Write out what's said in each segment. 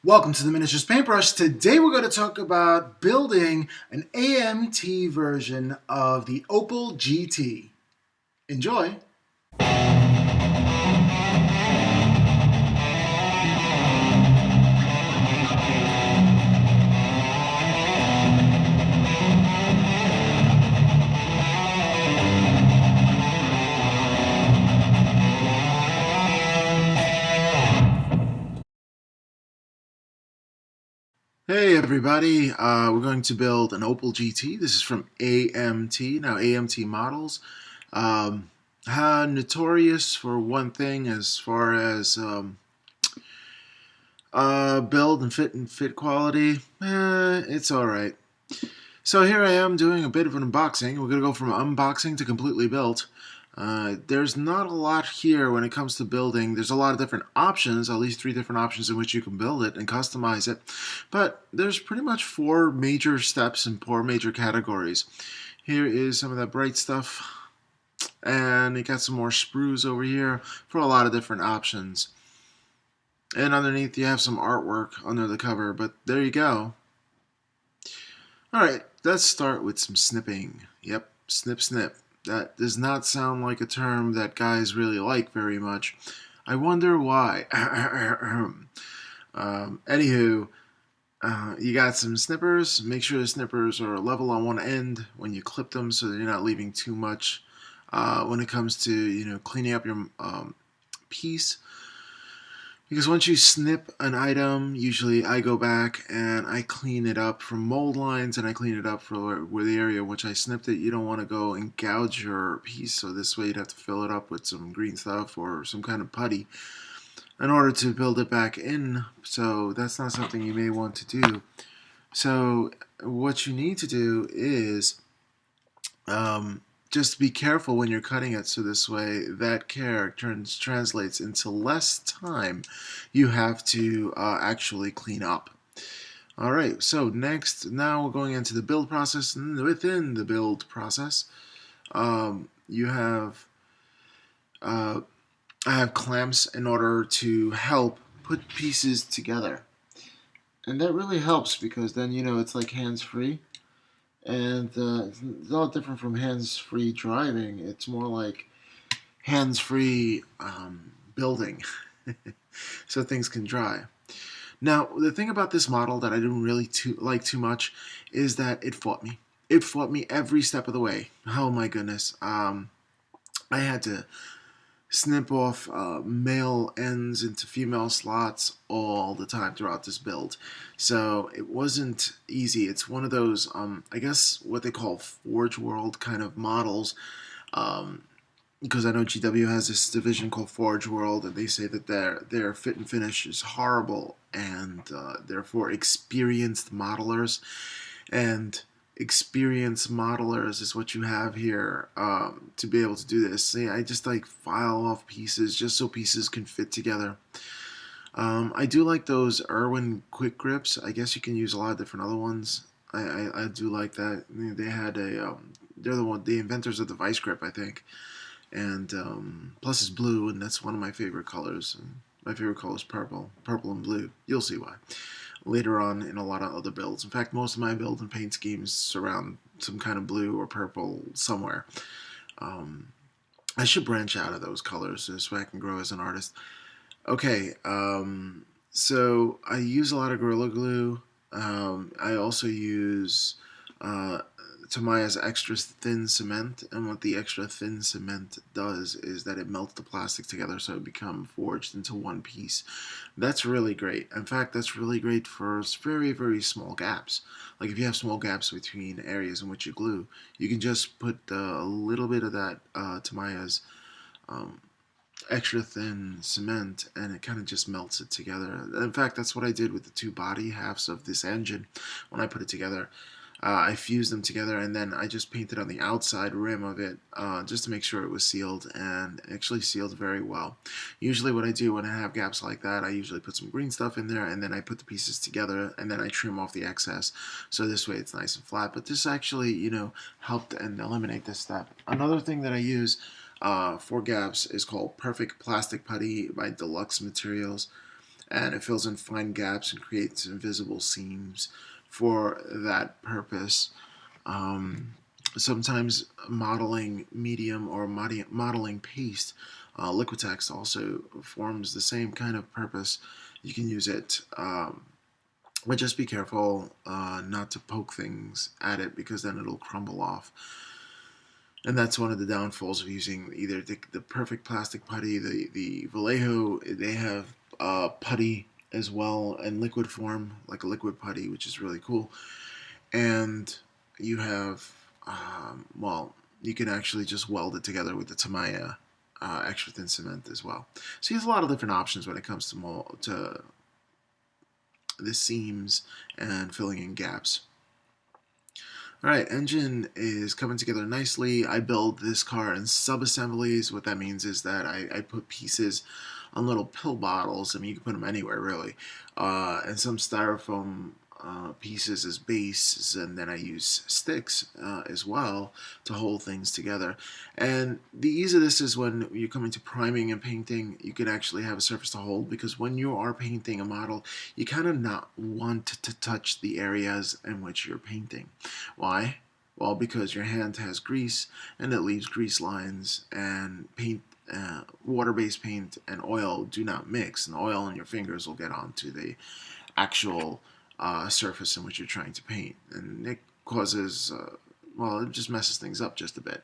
Welcome to the Miniatures Paintbrush. Today we're going to talk about building an AMT version of the Opel GT. Enjoy! Hey everybody, we're going to build an Opel GT. This is from AMT. Now AMT models notorious for one thing as far as build and fit quality. It's alright. So here I am doing a bit of an unboxing. We're going to go from unboxing to completely built. There's not a lot here when it comes to building. There's a lot of different options, at least 3 different options in which you can build it and customize it. But there's pretty much 4 major steps and 4 major categories. Here is some of that bright stuff. And you got some more sprues over here for a lot of different options. And underneath you have some artwork under the cover, but there you go. Alright, let's start with some snipping. Yep, snip snip. That does not sound like a term that guys really like very much. I wonder why. Anywho, you got some snippers. Make sure the snippers are level on one end when you clip them so that you're not leaving too much when it comes to cleaning up your piece. Because once you snip an item, usually I go back and I clean it up from mold lines and I clean it up for where the area in which I snipped it. You don't want to go and gouge your piece, so this way you'd have to fill it up with some green stuff or some kind of putty in order to build it back in. So that's not something you may want to do. So what you need to do is just be careful when you're cutting it, so this way that care translates into less time you have to actually clean up. Alright, so now we're going into the build process, and within the build process you have I have clamps in order to help put pieces together, and that really helps because then it's like hands-free. And it's a lot different from hands-free driving. It's more like hands-free building, so things can dry. Now, the thing about this model that I didn't really like too much is that it fought me. It fought me every step of the way. Oh my goodness. I had to snip off male ends into female slots all the time throughout this build. So it wasn't easy. It's one of those, I guess, what they call Forge World kind of models. Because I know GW has this division called Forge World, and they say that their fit and finish is horrible, and therefore experienced modelers. And experienced modelers is what you have here to be able to do this. See, I just like file off pieces just so pieces can fit together. I do like those Irwin quick grips. I guess you can use a lot of different other ones. I do like that. They had they're the inventors of the vice grip, I think. And plus it's blue, and that's one of my favorite colors. My favorite color is purple and blue. You'll see why later on in a lot of other builds. In fact, most of my build and paint schemes surround some kind of blue or purple somewhere. I should branch out of those colors so I can grow as an artist. Okay, so I use a lot of Gorilla Glue. I also use Tamiya's extra thin cement, and what the extra thin cement does is that it melts the plastic together so it becomes forged into one piece. That's really great. In fact, that's really great for very, very small gaps. Like if you have small gaps between areas in which you glue, you can just put a little bit of that Tamiya's extra thin cement, and it kind of just melts it together. In fact, that's what I did with the 2 body halves of this engine when I put it together. I fused them together, and then I just painted on the outside rim of it just to make sure it was sealed, and it actually sealed very well. Usually what I do when I have gaps like that, I usually put some green stuff in there, and then I put the pieces together, and then I trim off the excess, so this way it's nice and flat. But this actually, helped and eliminate this step. Another thing that I use for gaps is called Perfect Plastic Putty by Deluxe Materials. and it fills in fine gaps and creates invisible seams for that purpose. Um, Sometimes modeling medium or modeling paste, Liquitex also forms the same kind of purpose. You can use it, but just be careful not to poke things at it because then it'll crumble off. And that's one of the downfalls of using either the perfect plastic putty, the Vallejo. They have putty as well in liquid form, like a liquid putty, which is really cool. And you have, well, you can actually just weld it together with the Tamiya extra thin cement as well. So there's a lot of different options when it comes to the seams and filling in gaps. Alright, engine is coming together nicely. I build this car in sub-assemblies. What that means is that I put pieces on little pill bottles. I mean, you can put them anywhere, really. And some styrofoam pieces as base, and then I use sticks as well to hold things together. And the ease of this is when you come into priming and painting, you can actually have a surface to hold, because when you are painting a model, you kind of not want to touch the areas in which you're painting. Why? Well, because your hand has grease and it leaves grease lines, and paint, water-based paint and oil do not mix, and oil on your fingers will get onto the actual surface in which you're trying to paint, and it causes, well, it just messes things up just a bit.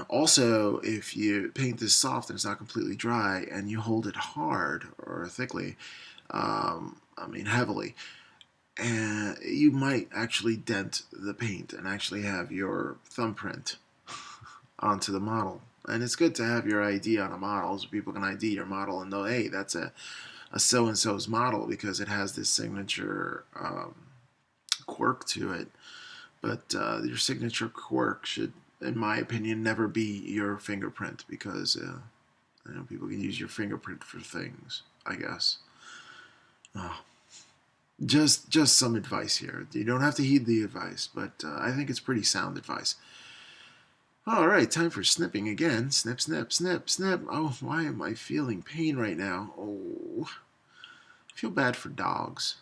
Also, if you paint this soft and it's not completely dry and you hold it hard or thickly, I mean heavily, and you might actually dent the paint and actually have your thumbprint onto the model. And it's good to have your ID on a model so people can ID your model and know, hey, that's a so-and-so's model because it has this signature quirk to it. But your signature quirk should, in my opinion, never be your fingerprint, because people can use your fingerprint for things, I guess. Oh, just some advice here. You don't have to heed the advice, but I think it's pretty sound advice. All right, time for snipping again. Snip, snip, snip, snip. Oh, why am I feeling pain right now? Oh, I feel bad for dogs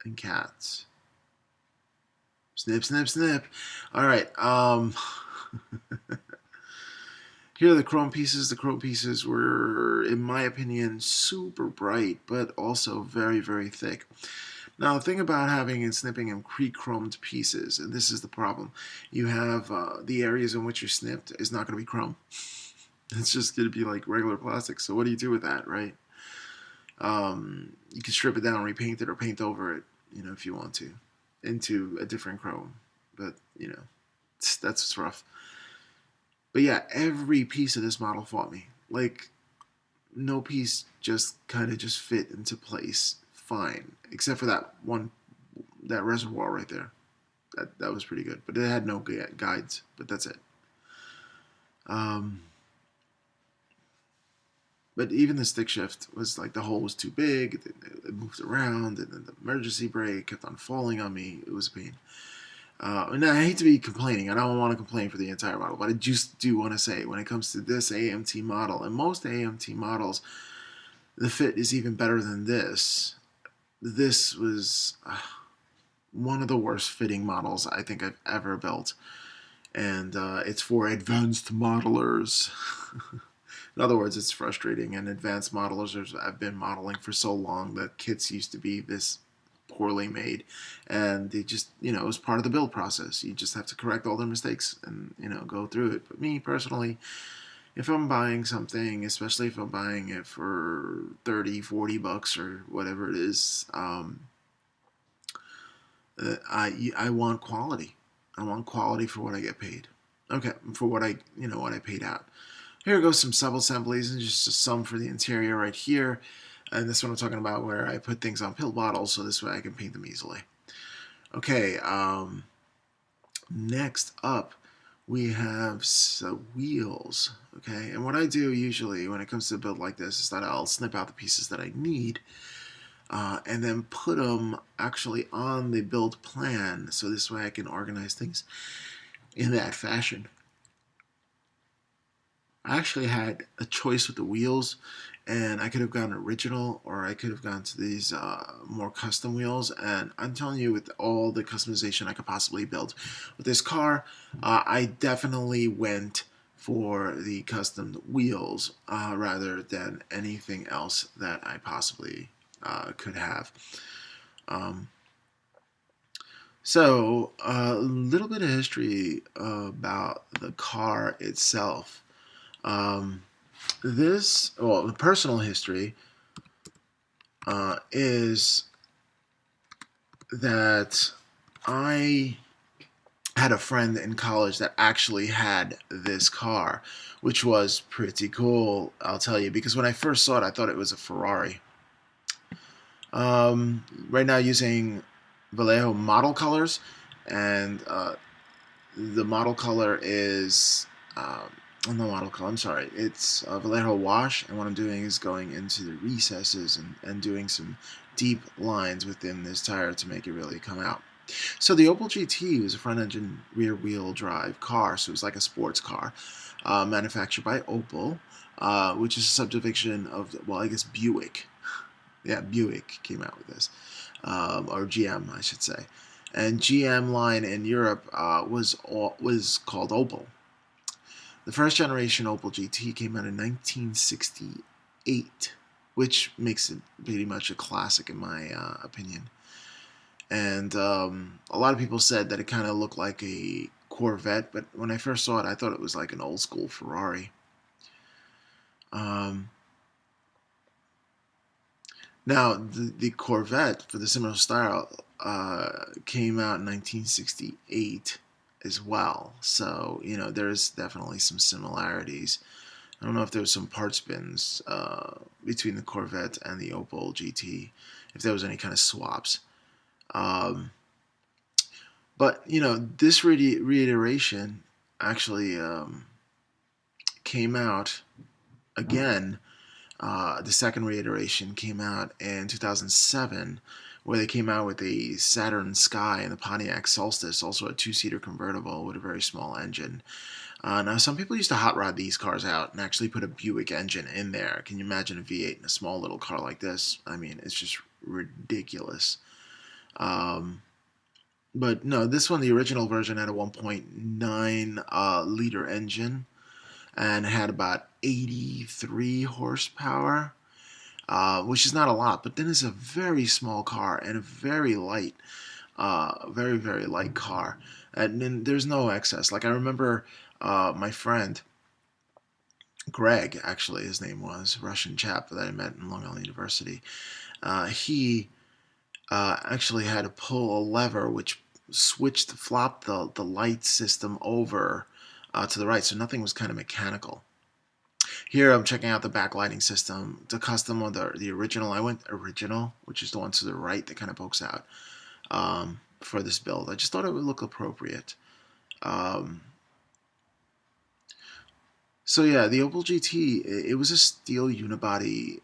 and cats. Snip, snip, snip. All right. Here are the chrome pieces. The chrome pieces were, in my opinion, super bright, but also very, very thick. Now, the thing about having and snipping in pre-chromed pieces, and this is the problem, you have the areas in which you're snipped is not going to be chrome. It's just going to be like regular plastic. So what do you do with that, right? You can strip it down, repaint it, or paint over it, if you want to, into a different chrome. But, that's what's rough. But yeah, every piece of this model fought me. Like, no piece just kind of just fit into place fine, except for that reservoir right there. That was pretty good, but it had no guides. But that's it. But even the stick shift was like, the hole was too big. It moved around, and then the emergency brake kept on falling on me. It was a pain. And I hate to be complaining. I don't want to complain for the entire model, but I just do want to say, when it comes to this AMT model, and most AMT models, the fit is even better than this. This was one of the worst fitting models I think I've ever built. And it's for advanced modelers. In other words, it's frustrating. And advanced modelers have been modeling for so long that kits used to be this poorly made, and they just, it was part of the build process. You just have to correct all their mistakes and, go through it. But me personally, if I'm buying something, especially if I'm buying it for 30, 40 bucks or whatever it is, I want quality. I want quality for what I get paid. Okay, for what what I paid out. Here goes some sub-assemblies, and just some for the interior right here. And this one I'm talking about, where I put things on pill bottles so this way I can paint them easily. Okay, next up we have wheels. Okay, and what I do usually when it comes to a build like this is that I'll snip out the pieces that I need, and then put them actually on the build plan, so this way I can organize things in that fashion. I actually had a choice with the wheels, and I could have gone original, or I could have gone to these more custom wheels. And I'm telling you, with all the customization I could possibly build with this car, I definitely went for the custom wheels rather than anything else that I possibly could have. Um, so, a little bit of history about the car itself. Um, the personal history is that I had a friend in college that actually had this car, which was pretty cool, I'll tell you, because when I first saw it, I thought it was a Ferrari. Right now, using Vallejo model colors, and the model color is no model color. I'm sorry, it's Vallejo wash, and what I'm doing is going into the recesses and doing some deep lines within this tire to make it really come out. So the Opel GT was a front-engine, rear-wheel drive car, so it was like a sports car, manufactured by Opel, which is a subdivision of, well, I guess Buick. Yeah, Buick came out with this, or GM, I should say. And GM line in Europe was called Opel. The first generation Opel GT came out in 1968, which makes it pretty much a classic in my opinion. And a lot of people said that it kind of looked like a Corvette, but when I first saw it, I thought it was like an old school Ferrari. Um, Now, the Corvette for the similar style came out in 1968 as well. So, there's definitely some similarities. I don't know if there was some parts bins between the Corvette and the Opel GT, if there was any kind of swaps. Um, but, this reiteration actually came out again. The second reiteration came out in 2007, where they came out with a Saturn Sky and the Pontiac Solstice, also a two-seater convertible with a very small engine. Now, some people used to hot rod these cars out and actually put a Buick engine in there. Can you imagine a V8 in a small little car like this? I mean, it's just ridiculous. Um, but no, this one, the original version, had a 1.9 liter engine and had about 83 horsepower, which is not a lot, but then it's a very small car and a very light, very, very light car. And then there's no excess. Like, I remember my friend, Greg, actually, his name was, Russian chap that I met in Long Island University. He actually had to pull a lever which flopped the light system over to the right, so nothing was kind of mechanical. Here I'm checking out the backlighting system, the custom or the original. I went original, which is the one to the right that kind of pokes out for this build. I just thought it would look appropriate. So yeah, the Opel GT, it was a steel unibody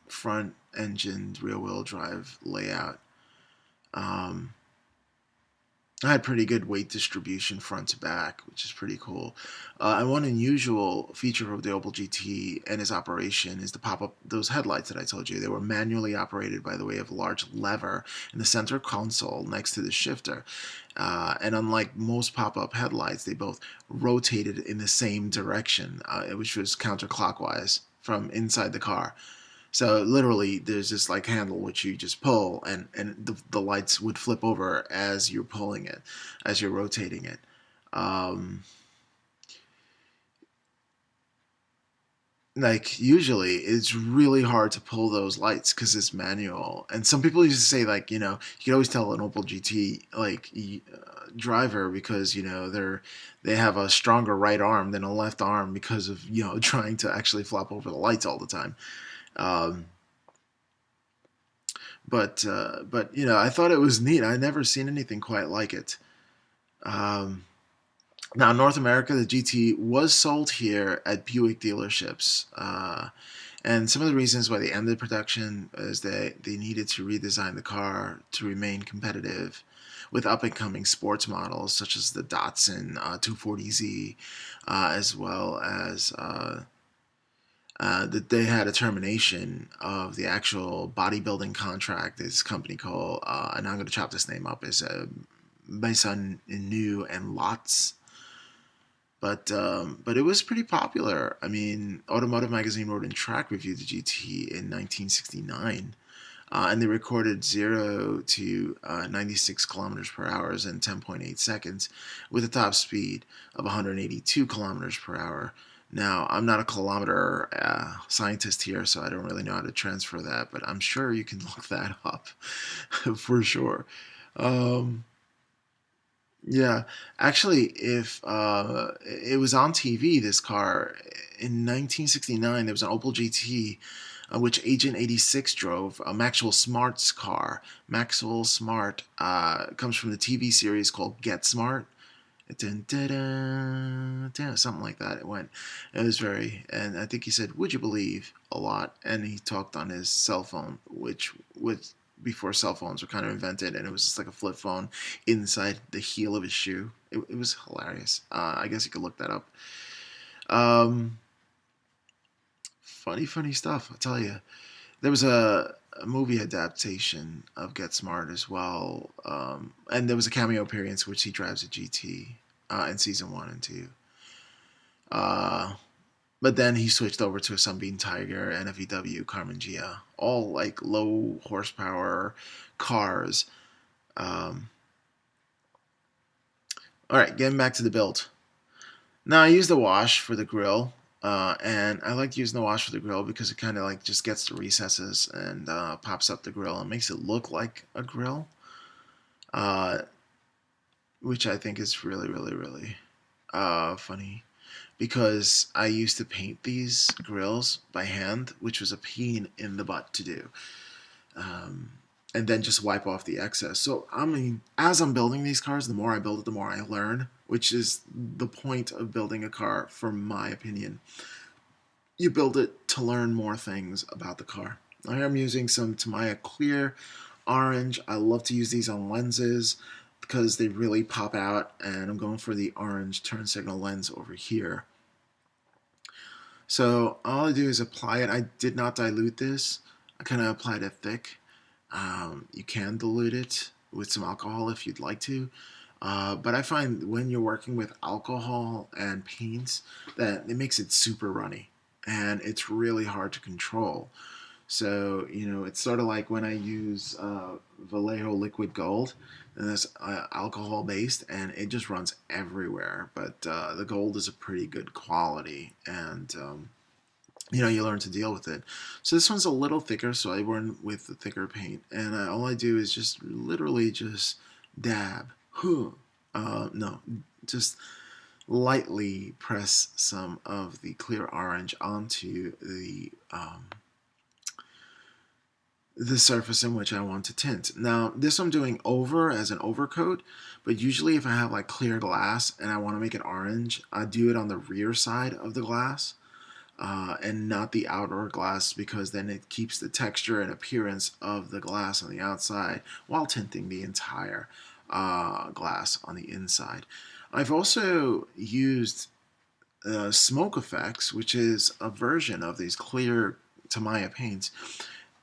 front-engined rear-wheel drive layout. I had pretty good weight distribution front to back, which is pretty cool. And one unusual feature of the Opel GT and its operation is the pop-up, those headlights that I told you. They were manually operated by the way of a large lever in the center console next to the shifter. And unlike most pop-up headlights, they both rotated in the same direction, which was counterclockwise from inside the car. So literally, there's this like handle which you just pull, and the lights would flip over as you're pulling it, as you're rotating it. Like usually, it's really hard to pull those lights because it's manual. And some people used to say like, you can always tell an Opel GT like driver because they have a stronger right arm than a left arm because of trying to actually flop over the lights all the time. Um, but I thought it was neat. I never seen anything quite like it. Um, Now, in North America, the GT was sold here at Buick dealerships. And some of the reasons why they ended production is that they needed to redesign the car to remain competitive with up-and-coming sports models such as the Datsun 240Z, as well as that they had a termination of the actual bodybuilding contract. This company called, and I'm going to chop this name up, is Maison Inu and Lots. But it was pretty popular. I mean, Automotive Magazine wrote in track reviewed the GT in 1969, and they recorded 0 to 96 kilometers per hour in 10.8 seconds, with a top speed of 182 kilometers per hour. Now, I'm not a kilometer scientist here, so I don't really know how to transfer that, but I'm sure you can look that up for sure. Um, yeah, actually, if it was on TV, this car in 1969, there was an Opel GT, which Agent 86 drove, a Maxwell Smart's car. Maxwell Smart comes from the TV series called Get Smart. Dun, dun, dun, dun, something like that. It went. It was very, and I think he said, "Would you believe?" a lot, and he talked on his cell phone, which was before cell phones were kind of invented, and it was just like a flip phone inside the heel of his shoe. It was hilarious. I guess you could look that up. Um, funny stuff. I'll tell you. There was a movie adaptation of Get Smart as well, and there was a cameo appearance which he drives a GT in season 1 and 2. Uh, but then he switched over to a Sunbeam Tiger and a VW Carmen Gia, all like low horsepower cars. Um, all right, getting back to the build. Now I use the wash for the grill, and I like using the wash for the grill because it kind of like just gets the recesses and pops up the grill and makes it look like a grill, uh, which I think is really funny because I used to paint these grills by hand, which was a pain in the butt to do. Um, and then just wipe off the excess. So I mean, as I'm building these cars, the more I build it, the more I learn, which is the point of building a car, from my opinion. You build it to learn more things about the car. I am using some Tamiya Clear Orange. I love to use these on lenses because they really pop out, and I'm going for the orange turn signal lens over here. So all I do is apply it. I did not dilute this. I kind of applied it thick. You can dilute it with some alcohol if you'd like to. But I find when you're working with alcohol and paints that it makes it super runny and it's really hard to control. So, it's sort of like when I use Vallejo liquid gold, and that's alcohol based, and it just runs everywhere. But the gold is a pretty good quality, and you learn to deal with it. So this one's a little thicker, so I went with the thicker paint, and all I do is just literally just dab. No, just lightly press some of the clear orange onto the surface in which I want to tint. Now, this I'm doing over as an overcoat, but usually if I have like clear glass and I want to make it orange, I do it on the rear side of the glass. And not the outer glass, because then it keeps the texture and appearance of the glass on the outside while tinting the entire glass on the inside. I've also used smoke effects, which is a version of these clear Tamiya paints,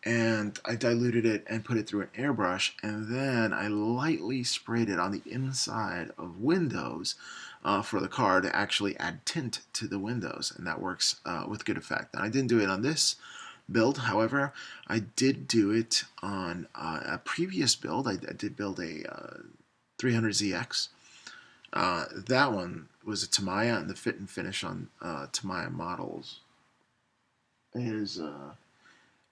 and I diluted it and put it through an airbrush, and then I lightly sprayed it on the inside of windows for the car to actually add tint to the windows, and that works with good effect. And I didn't do it on this build, however, I did do it on a previous build. I did build a 300ZX. That one was a Tamiya, and the fit and finish on Tamiya models is,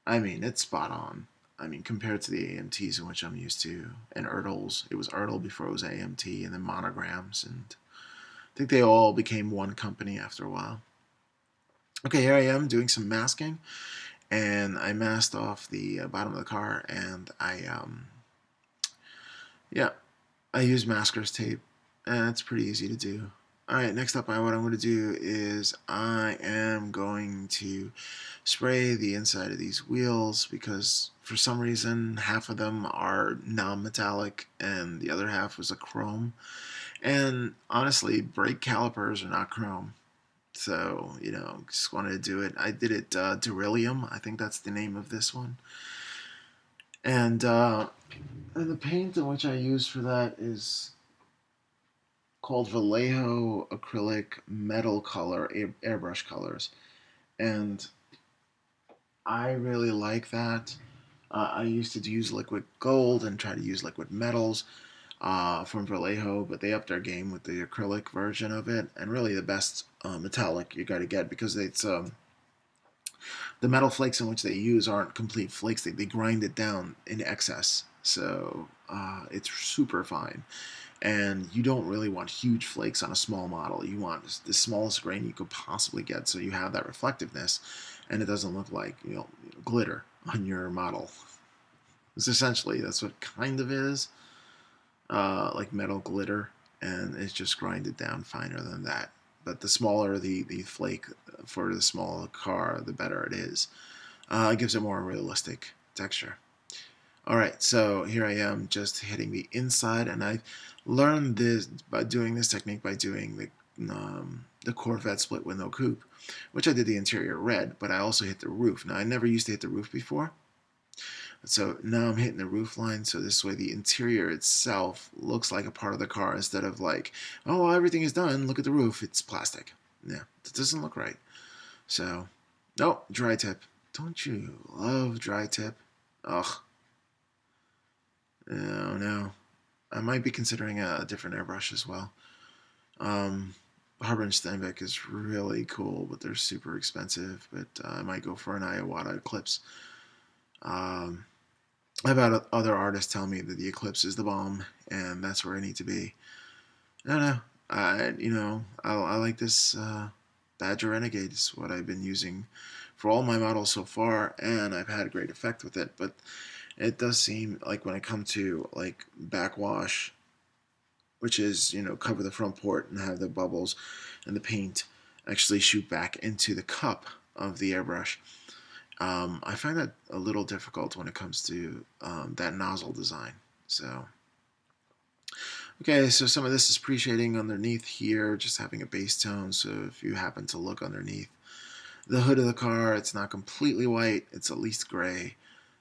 it's spot on. I mean, compared to the AMTs in which I'm used to, and Ertls. It was Ertl before it was AMT, and then Monograms, and I think they all became one company after a while. Okay, here I am doing some masking, and I masked off the bottom of the car, and I use masker's tape, and it's pretty easy to do. Alright, next up, what I'm going to do is I am going to spray the inside of these wheels, because for some reason half of them are non-metallic and the other half was a chrome. And honestly, brake calipers are not chrome. So, just wanted to do it. I did it Beryllium, I think that's the name of this one. And the paint in which I use for that is called Vallejo Acrylic Metal Color Airbrush Colors. And I really like that. I used to use liquid gold and try to use liquid metals from Vallejo, but they upped their game with the acrylic version of it, and really the best metallic you got to get, because it's the metal flakes in which they use aren't complete flakes. They grind it down in excess, so it's super fine. And you don't really want huge flakes on a small model. You want the smallest grain you could possibly get, so you have that reflectiveness, and it doesn't look like glitter on your model. It's essentially that's what it kind of is, like metal glitter, and it's just grinded down finer than that. But the smaller the flake for the small car, the better it is. It gives it more realistic texture. All right, so here I am just hitting the inside, and I learned this by doing this technique by doing the Corvette split window coupe, which I did the interior red, but I also hit the roof. Now, I never used to hit the roof before, so now I'm hitting the roof line, so this way the interior itself looks like a part of the car instead of like, oh, everything is done, look at the roof, it's plastic. Yeah, it doesn't look right. So, no, dry tip. Don't you love dry tip? Ugh. No, no. I might be considering a different airbrush as well. Harbor and Steinbeck is really cool, but they're super expensive. But I might go for an Iwata Eclipse. I've had other artists tell me that the Eclipse is the bomb, and that's where I need to be. I don't know. I like this Badger Renegade. Is what I've been using for all my models so far, and I've had a great effect with it. But it does seem like when it comes to like backwash, which is cover the front port and have the bubbles and the paint actually shoot back into the cup of the airbrush. I find that a little difficult when it comes to that nozzle design. So, okay, so some of this is pre-shading underneath here, just having a base tone. So if you happen to look underneath the hood of the car, it's not completely white, it's at least gray.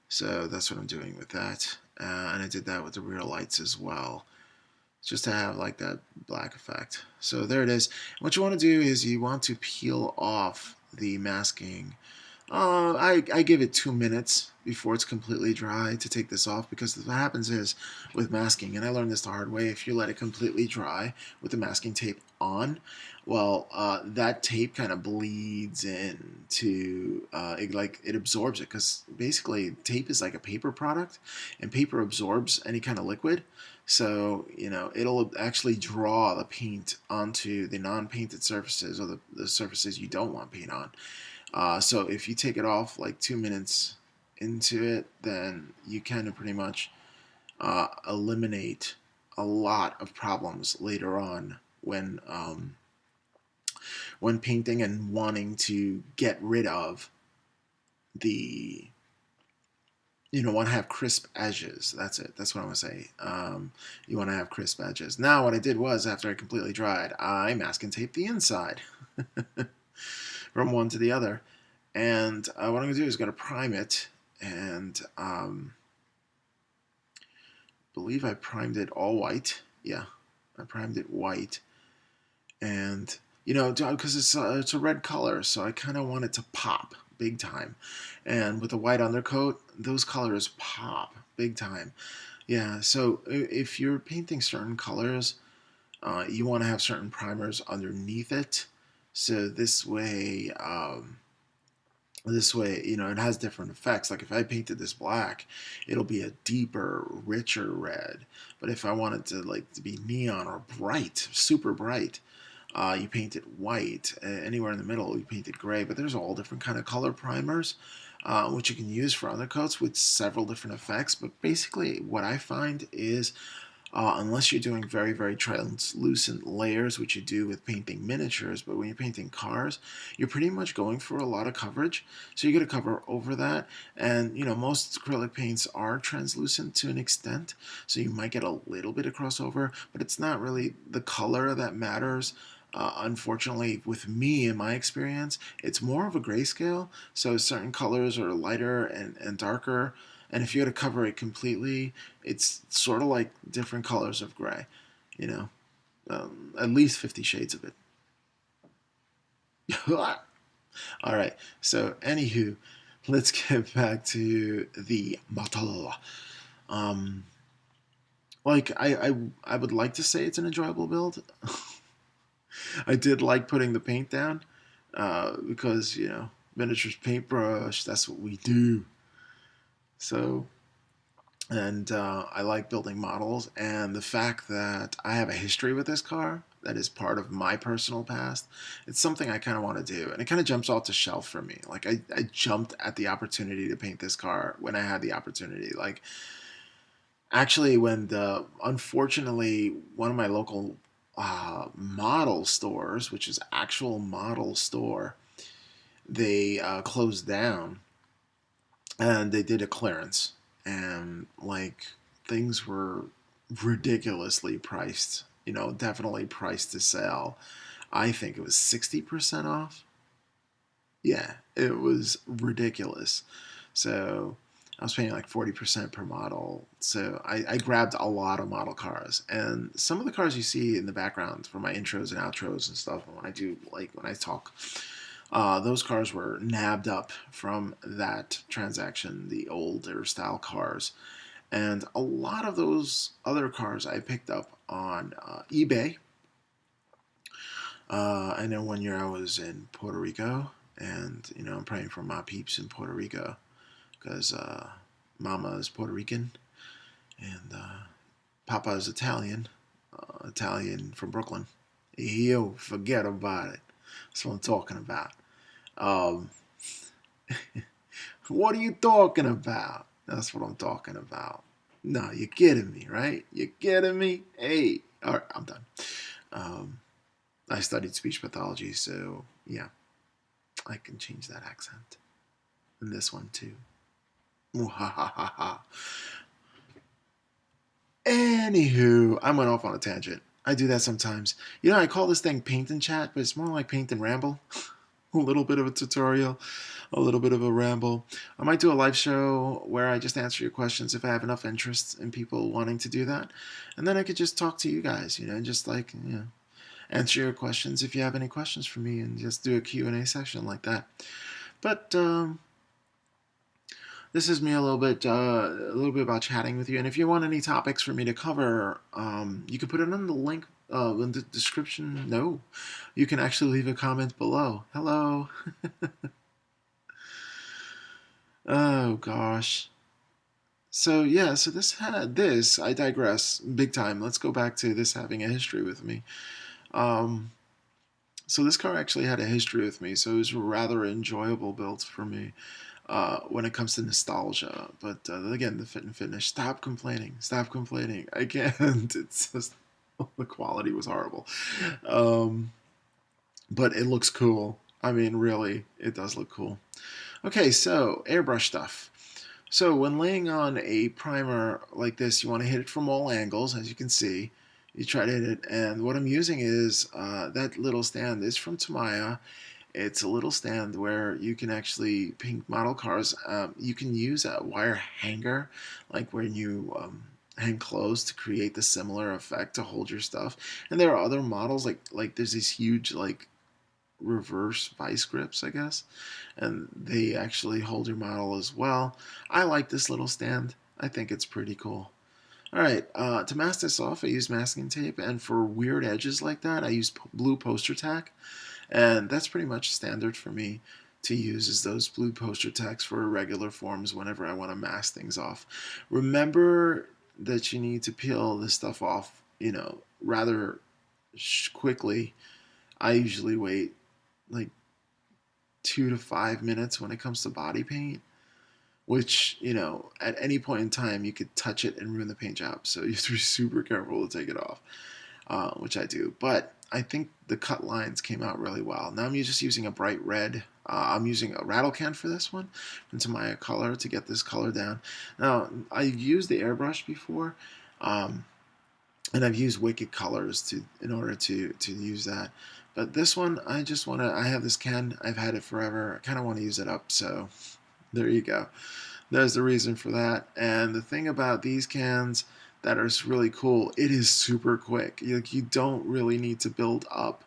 So that's what I'm doing with that. And I did that with the rear lights as well, just to have like that black effect. So there it is. What you want to do is you want to peel off the masking. I give it 2 minutes before it's completely dry to take this off, because what happens is with masking, and I learned this the hard way, if you let it completely dry with the masking tape on, well, that tape kind of bleeds into it absorbs it, because basically tape is like a paper product, and paper absorbs any kind of liquid. So, it'll actually draw the paint onto the non-painted surfaces, or the surfaces you don't want paint on. So if you take it off like 2 minutes into it, then you kind of pretty much eliminate a lot of problems later on when painting and wanting to get rid of the want to have crisp edges. That's it. That's what I want to say. You want to have crisp edges. Now, what I did was, after I completely dried, I mask and taped the inside from one to the other. And what I'm going to do is going to prime it, and believe I primed it all white. Yeah, I primed it white, and because it's a red color, so I kind of want it to pop big time. And with the white undercoat, those colors pop big time. Yeah, so if you're painting certain colors, you want to have certain primers underneath it, so this way. It has different effects. Like if I painted this black, it'll be a deeper, richer red. But if I want it to be neon or bright, super bright, you paint it white. Anywhere in the middle, you paint it gray. But there's all different kind of color primers, which you can use for undercoats with several different effects. But basically, what I find is, unless you're doing very, very translucent layers, which you do with painting miniatures, but when you're painting cars, you're pretty much going for a lot of coverage. So you got to cover over that. And, most acrylic paints are translucent to an extent, so you might get a little bit of crossover, but it's not really the color that matters. Unfortunately, with me, in my experience, it's more of a grayscale. So certain colors are lighter and darker. And if you had to cover it completely, it's sort of like different colors of gray, you know, at least 50 shades of it. All right. So, anywho, let's get back to the model. Um, I would like to say it's an enjoyable build. I did like putting the paint down because miniatures paintbrush. That's what we do. So and I like building models, and the fact that I have a history with this car that is part of my personal past, it's something I kind of want to do, and it kind of jumps off the shelf for me. Like I jumped at the opportunity to paint this car when I had the opportunity. Like actually, when the unfortunately one of my local model stores, which is actual model store, they closed down and they did a clearance, and like things were ridiculously priced, definitely priced to sell. I think it was 60% off. Yeah, it was ridiculous. So I was paying like 40% per model. So I grabbed a lot of model cars, and some of the cars you see in the background for my intros and outros and stuff, and when I talk, those cars were nabbed up from that transaction, the older style cars. And a lot of those other cars I picked up on eBay. I know one year I was in Puerto Rico, and I'm praying for my peeps in Puerto Rico because Mama is Puerto Rican and Papa is Italian, Italian from Brooklyn. Yo, forget about it. That's what I'm talking about. Um, what are you talking about? That's what I'm talking about. No, you're kidding me, right? You're kidding me? Hey, all right, I'm done. Um, I studied speech pathology, so yeah, I can change that accent. And this one too. Anywho, I went off on a tangent. I do that sometimes. I call this thing paint and chat, but it's more like paint and ramble. A little bit of a tutorial, a little bit of a ramble. I might do a live show where I just answer your questions if I have enough interest in people wanting to do that. And then I could just talk to you guys, just like, answer your questions if you have any questions for me and just do a Q&A session like that. But this is me a little bit about chatting with you. And if you want any topics for me to cover, you can put it on the link in the description. No, you can actually leave a comment below. Hello. Oh gosh. So yeah, so this. I digress big time. Let's go back to this having a history with me. Um, so this car actually had a history with me, so it was a rather enjoyable build for me. When it comes to nostalgia. But again, the fit and finish. Stop complaining. Stop complaining. I can't. It's just the quality was horrible. Um, but it looks cool. I mean, really, it does look cool. Okay, so airbrush stuff. So when laying on a primer like this, you want to hit it from all angles, as you can see. You try to hit it, and what I'm using is that little stand is from Tamiya. It's a little stand where you can actually paint model cars. You can use a wire hanger, like when you hang clothes to create the similar effect to hold your stuff. And there are other models like there's these huge like reverse vice grips, I guess, and they actually hold your model as well. I like this little stand. I think it's pretty cool. All right, to mask this off, I use masking tape, and for weird edges like that, I use blue poster tack. And that's pretty much standard for me to use is those blue poster tacks for irregular forms whenever I want to mask things off. Remember that you need to peel this stuff off, rather quickly. I usually wait like 2 to 5 minutes when it comes to body paint, which, at any point in time you could touch it and ruin the paint job. So you have to be super careful to take it off, which I do. But I think the cut lines came out really well. Now I'm just using a bright red. I'm using a rattle can for this one into my color to get this color down. Now I've used the airbrush before, um, and I've used Wicked colors in order to use that. But this one, I just want to. I have this can. I've had it forever. I kind of want to use it up. So there you go. There's the reason for that. And the thing about these cans that are really cool, it is super quick. You don't really need to build up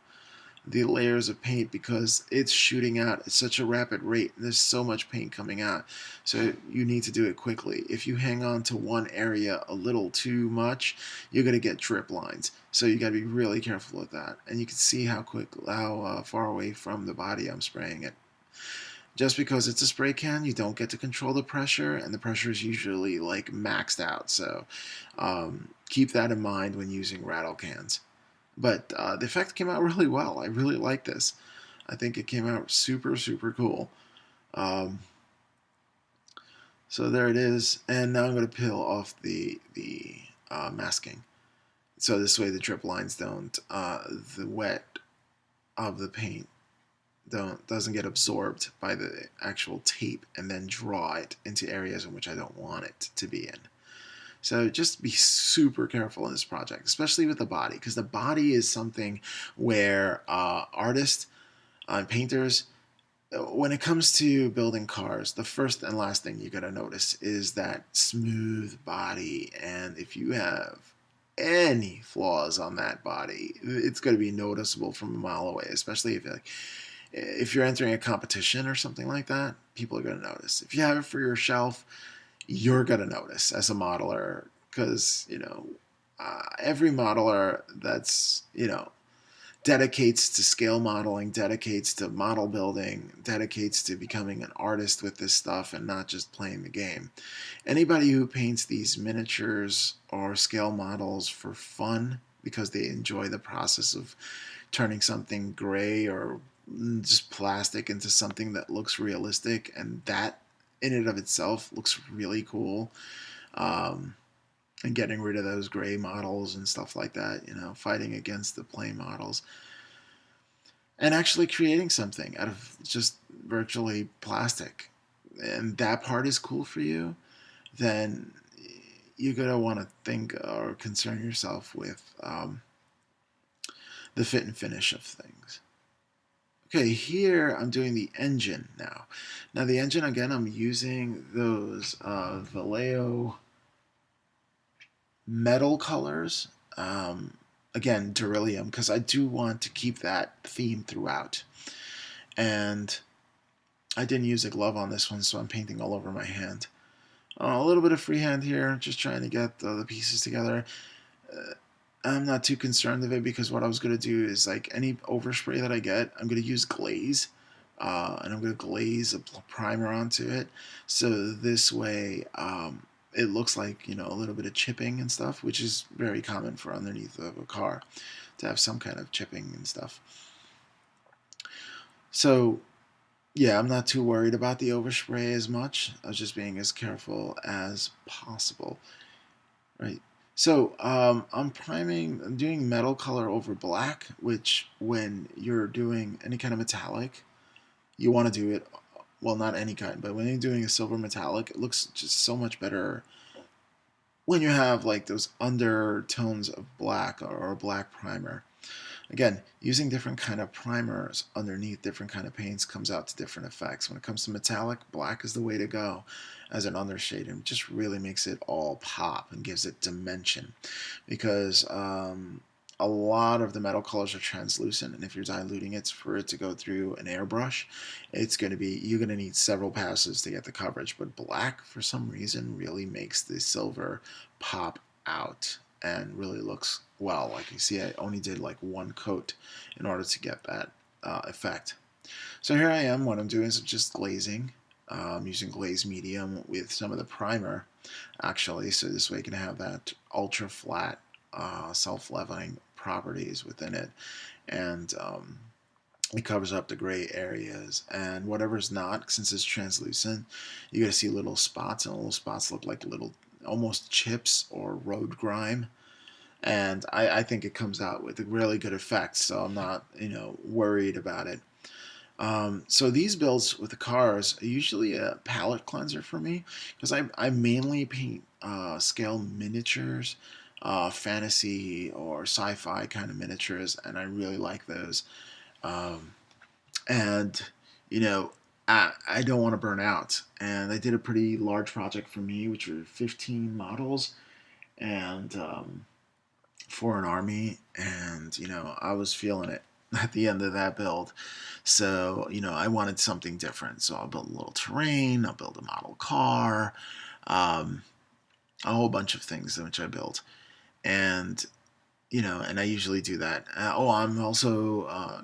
the layers of paint because it's shooting out at such a rapid rate. There's so much paint coming out. So you need to do it quickly. If you hang on to one area a little too much, you're going to get drip lines. So you got to be really careful with that. And you can see how far away from the body I'm spraying it. Just because it's a spray can, you don't get to control the pressure, and the pressure is usually like maxed out. So keep that in mind when using rattle cans. But the effect came out really well. I really like this. I think it came out super, super cool. Um, so there it is. And now I'm going to peel off the masking. So this way the drip lines don't, the wet of the paint doesn't get absorbed by the actual tape and then draw it into areas in which I don't want it to be in. So just be super careful in this project, especially with the body, because the body is something where artists and painters, when it comes to building cars, the first and last thing you got to notice is that smooth body. And if you have any flaws on that body, it's going to be noticeable from a mile away, especially if you're entering a competition or something like that. People are going to notice. If you have it for your shelf, you're going to notice as a modeler, because every modeler that's dedicates to scale modeling, dedicates to model building, dedicates to becoming an artist with this stuff and not just playing the game. Anybody who paints these miniatures or scale models for fun because they enjoy the process of turning something gray or just plastic into something that looks realistic, and that in and of itself looks really cool. And getting rid of those gray models and stuff like that, fighting against the plain models and actually creating something out of just virtually plastic. And that part is cool for you, then you're going to want to think or concern yourself with the fit and finish of things. Okay, here I'm doing the engine now. Now the engine, again, I'm using those Vallejo metal colors. Again, beryllium, because I do want to keep that theme throughout. And I didn't use a glove on this one, so I'm painting all over my hand. A little bit of freehand here, just trying to get the pieces together. I'm not too concerned of it because what I was going to do is, like any overspray that I get, I'm going to use glaze. And I'm going to glaze a primer onto it. So this way it looks like, a little bit of chipping and stuff, which is very common for underneath of a car to have some kind of chipping and stuff. So yeah, I'm not too worried about the overspray as much. I was just being as careful as possible. Right. So I'm doing metal color over black, which when you're doing any kind of metallic, you want to do it, well, not any kind, but when you're doing a silver metallic, it looks just so much better when you have like those undertones of black or a black primer. Again, using different kind of primers underneath different kind of paints comes out to different effects. When it comes to metallic, black is the way to go as an undershade, and just really makes it all pop and gives it dimension, because a lot of the metal colors are translucent, and if you're diluting it for it to go through an airbrush, you're going to need several passes to get the coverage. But black, for some reason, really makes the silver pop out and really looks well. Like you see, I only did like one coat in order to get that effect. So here I am. What I'm doing is just glazing. Using glaze medium with some of the primer, actually, so this way I can have that ultra flat self-leveling properties within it, and it covers up the gray areas, and whatever's not, since it's translucent, you gotta see little spots, and little spots look like little almost chips or road grime, and I think it comes out with a really good effect, so I'm not worried about it. So these builds with the cars are usually a palette cleanser for me, because I mainly paint scale miniatures, fantasy or sci-fi kind of miniatures, and I really like those. Um, and you know, I don't want to burn out, and I did a pretty large project for me, which were 15 models, and for an army, and I was feeling it at the end of that build. So I wanted something different, so I'll build a little terrain, I'll build a model car, um, a whole bunch of things which I built. And and I usually do that. I'm also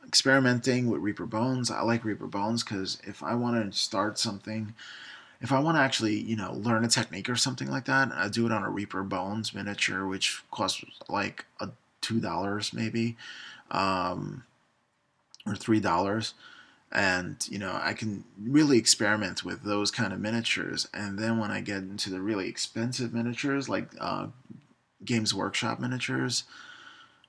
experimenting with Reaper Bones. I like Reaper Bones because if I want to start something, if I want to actually, learn a technique or something like that, I do it on a Reaper Bones miniature, which costs like $2 maybe, um, or $3. And I can really experiment with those kind of miniatures. And then when I get into the really expensive miniatures, like Games Workshop miniatures,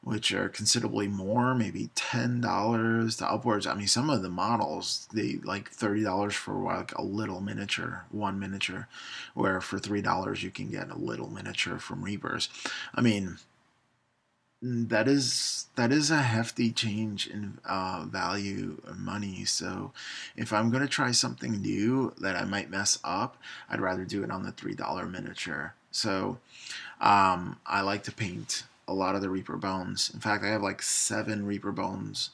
which are considerably more, maybe $10 to upwards. I mean, some of the models they like $30 for like a little miniature, one miniature, where for $3 you can get a little miniature from Reapers. I mean, that is a hefty change in value of money. So, if I'm gonna try something new that I might mess up, I'd rather do it on the $3 miniature. So, I like to paint a lot of the Reaper Bones. In fact, I have like 7 Reaper Bones,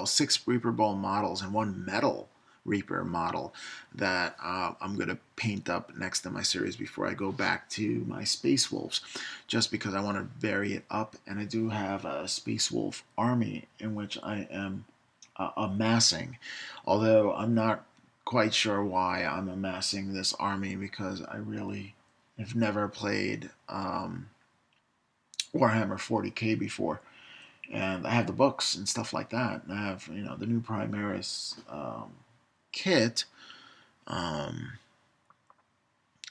6 Reaper Bone models and one metal Reaper model that I'm going to paint up next to my series before I go back to my Space Wolves, just because I want to vary it up. And I do have a Space Wolf army in which I am amassing, although I'm not quite sure why I'm amassing this army because I really have never played Warhammer 40K before, and I have the books and stuff like that. And I have the new Primaris kit, um,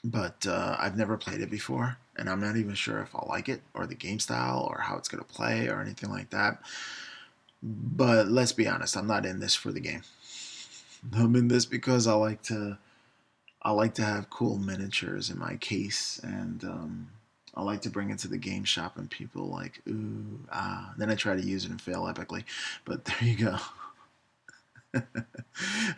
but I've never played it before, and I'm not even sure if I'll like it or the game style or how it's gonna play or anything like that. But let's be honest, I'm not in this for the game. I'm in this because I like to have cool miniatures in my case, and I like to bring it to the game shop, and people like, ooh, ah. Then I try to use it and fail epically. But there you go.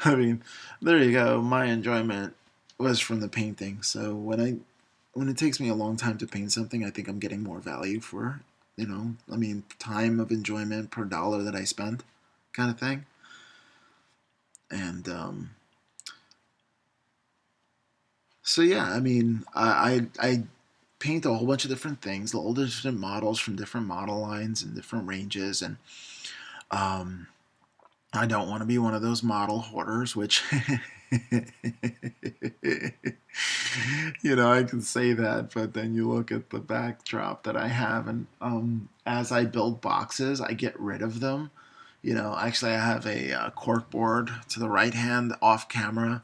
I mean, there you go. My enjoyment was from the painting. So when it takes me a long time to paint something, I think I'm getting more value for, I mean, time of enjoyment per dollar that I spend, kind of thing. And so yeah, I mean, I paint a whole bunch of different things, all the different models from different model lines and different ranges, and um, I don't want to be one of those model hoarders, which I can say that, but then you look at the backdrop that I have, and as I build boxes, I get rid of them. Actually, I have a cork board to the right hand off camera,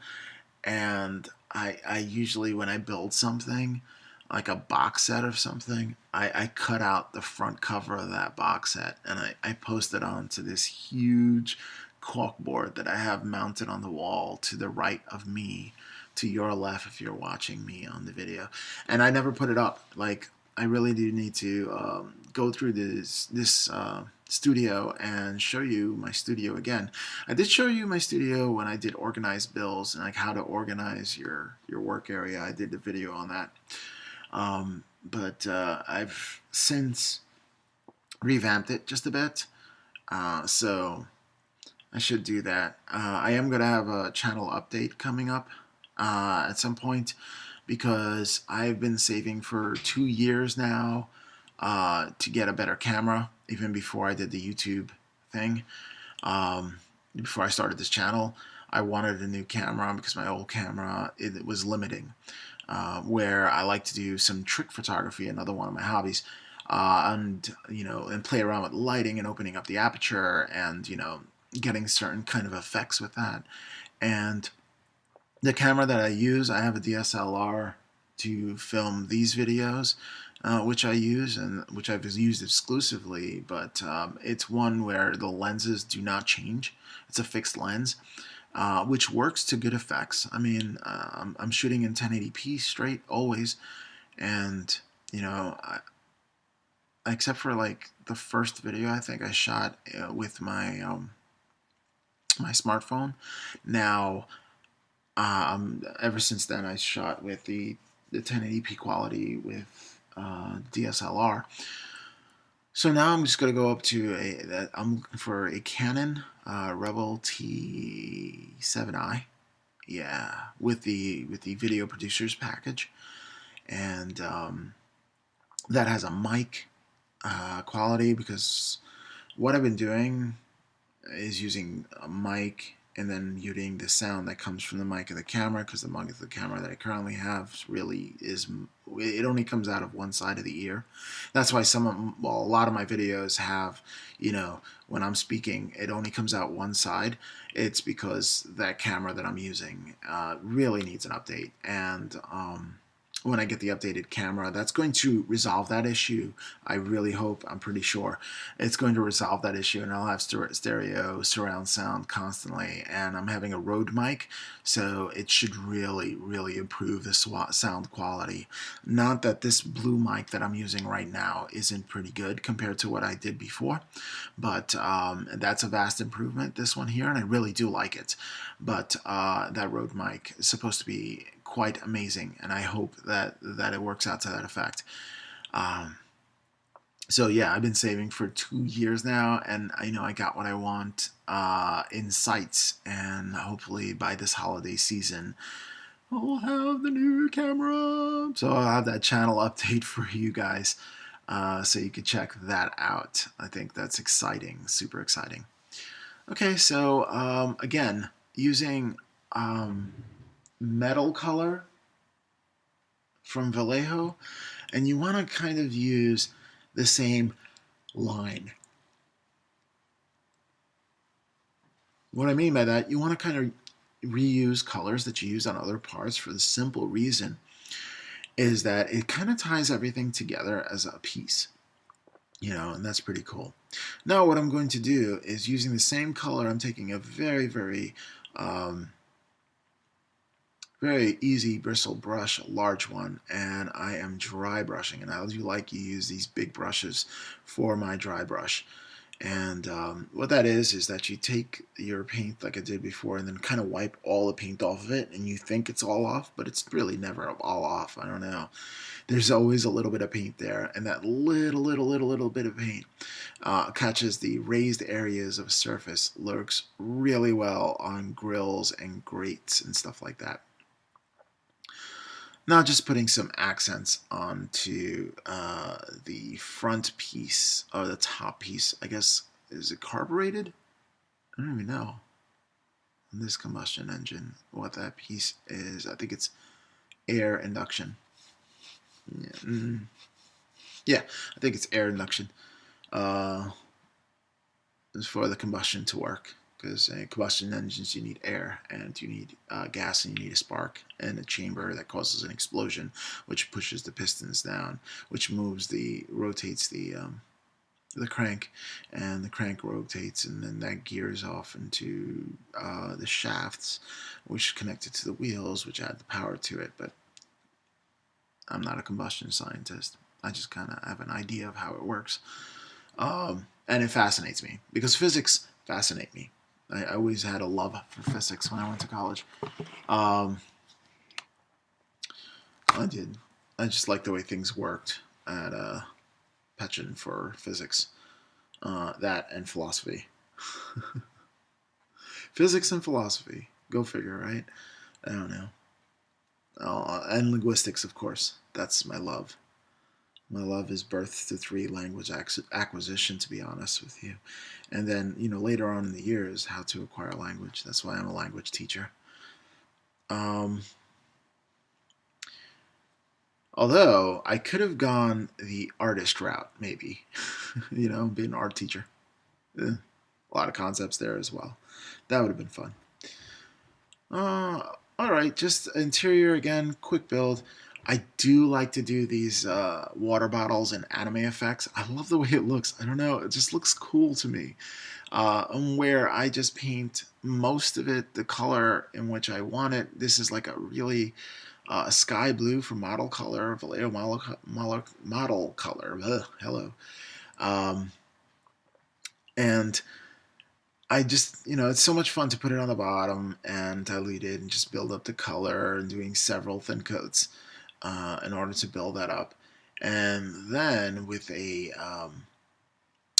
and I usually when I build something like a box set of something, I cut out the front cover of that box set and I post it onto this huge corkboard that I have mounted on the wall to the right of me, to your left if you're watching me on the video. And I never put it up. Like, I really do need to go through this studio and show you my studio again. I did show you my studio when I did organized bills and like how to organize your work area. I did a video on that. But I've since revamped it just a bit. So I should do that. I am going to have a channel update coming up at some point because I've been saving for 2 years now to get a better camera, even before I did the YouTube thing. Before I started this channel, I wanted a new camera because my old camera, it was limiting. Where I like to do some trick photography, another one of my hobbies, and play around with lighting and opening up the aperture and getting certain kind of effects with that. And the camera that I use, I have a DSLR to film these videos, which I use and which I've used exclusively, but it's one where the lenses do not change. It's a fixed lens, which works to good effects. I mean, I'm shooting in 1080p straight always, and you know, except for like the first video I think I shot with my smartphone. Now, ever since then, I shot with the 1080p quality with DSLR. So now I'm just gonna go up to I'm looking for a Canon Rebel T7i, yeah, with the video producers package, and that has a mic quality, because what I've been doing is using a mic and then muting the sound that comes from the mic of the camera, because the mic of the camera that I currently have really is, it only comes out of one side of the ear. That's why a lot of my videos have, when I'm speaking, it only comes out one side. It's because that camera that I'm using really needs an update, and when I get the updated camera, that's going to resolve that issue. I really hope, I'm pretty sure it's going to resolve that issue, and I'll have stereo surround sound constantly, and I'm having a Rode mic, so it should really, really improve the sound quality. Not that this blue mic that I'm using right now isn't pretty good compared to what I did before, but that's a vast improvement, this one here, and I really do like it. But that Rode mic is supposed to be quite amazing, and I hope that it works out to that effect. So yeah, I've been saving for 2 years now, and I know I got what I want in sights, and hopefully by this holiday season I'll have the new camera. So I'll have that channel update for you guys, so you can check that out. I think that's exciting, super exciting. Okay, so again, using metal color from Vallejo, and you want to kind of use the same line. What I mean by that, you want to kind of reuse colors that you use on other parts, for the simple reason is that it kind of ties everything together as a piece, and that's pretty cool. Now what I'm going to do is, using the same color, I'm taking a very, very very easy bristle brush, a large one, and I am dry brushing. And I do like you use these big brushes for my dry brush. And what that is that you take your paint like I did before, and then kind of wipe all the paint off of it, and you think it's all off, but it's really never all off. I don't know. There's always a little bit of paint there, and that little bit of paint catches the raised areas of a surface. Works really well on grills and grates and stuff like that. Now just putting some accents onto the front piece, or the top piece, I guess. Is it carbureted? I don't even know. This combustion engine, what that piece is. I think it's air induction. Yeah, yeah, I think it's air induction. Is for the combustion to work, because combustion engines, you need air, and you need gas, and you need a spark and a chamber that causes an explosion, which pushes the pistons down, which rotates the crank, and the crank rotates, and then that gears off into the shafts, which are connected to the wheels, which add the power to it. But I'm not a combustion scientist. I just kind of have an idea of how it works. And it fascinates me, because physics fascinate me. I always had a love for physics when I went to college. I did. I just liked the way things worked at penchant for physics. That and philosophy. Physics and philosophy. Go figure, right? I don't know. And linguistics, of course. That's my love. My love is birth to 3 language acquisition, to be honest with you. And then, later on in the years, how to acquire language. That's why I'm a language teacher. Although, I could have gone the artist route, maybe. Be an art teacher. A lot of concepts there as well. That would have been fun. Alright, just interior again, quick build. I do like to do these water bottles and anime effects. I love the way it looks. I don't know, it just looks cool to me. Where I just paint most of it the color in which I want it. This is like a really sky blue for model color, Vallejo model color. Ugh, hello. Um, and I just, it's so much fun to put it on the bottom and dilute it and just build up the color and doing several thin coats in order to build that up. And then with a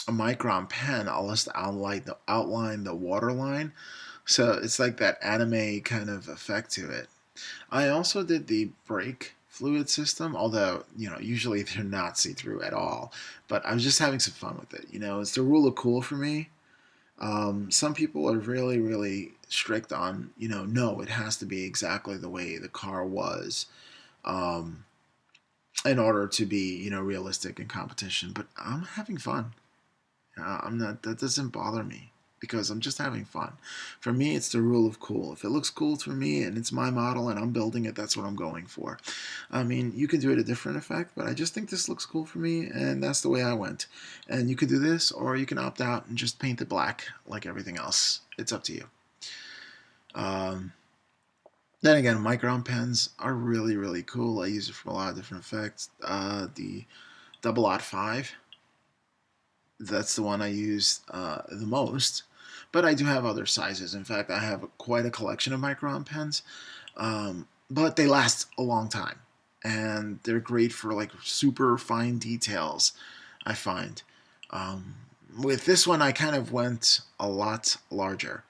micron pen, I'll just outline the waterline. So it's like that anime kind of effect to it. I also did the brake fluid system, although, usually they're not see-through at all. But I was just having some fun with it. It's the rule of cool for me. Some people are really, really strict on, no, it has to be exactly the way the car was um, in order to be, realistic in competition. But I'm having fun. I'm not. That doesn't bother me because I'm just having fun. For me, it's the rule of cool. If it looks cool for me and it's my model and I'm building it, that's what I'm going for. I mean, you can do it a different effect, but I just think this looks cool for me, and that's the way I went. And you can do this, or you can opt out and just paint it black like everything else. It's up to you. Um, then again, micron pens are really, really cool. I use it for a lot of different effects. The Double Odd 5, that's the one I use the most. But I do have other sizes. In fact, I have quite a collection of micron pens. But they last a long time. And they're great for like super fine details, I find. Um, with this one, I kind of went a lot larger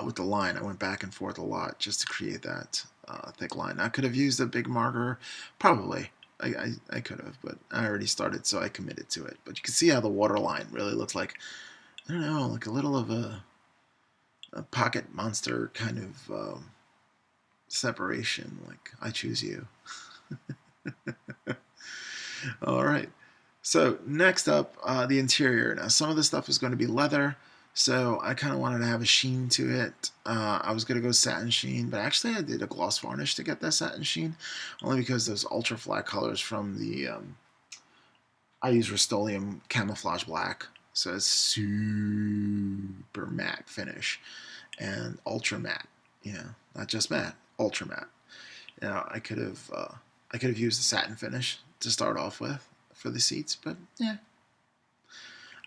with the line. I went back and forth a lot just to create that thick line. I could have used a big marker, probably. I could have, but I already started, so I committed to it. But you can see how the water line really looks like, I don't know, like a little of a pocket monster kind of separation. Like, I choose you. All right. So next up, the interior. Now, some of the stuff is going to be leather, so I kind of wanted to have a sheen to it. I was going to go satin sheen, but actually I did a gloss varnish to get that satin sheen, only because those ultra flat colors from the I use Rust-Oleum camouflage black, so it's super matte finish and ultra matte. Not just matte, ultra matte. I could have used the satin finish to start off with for the seats, but yeah,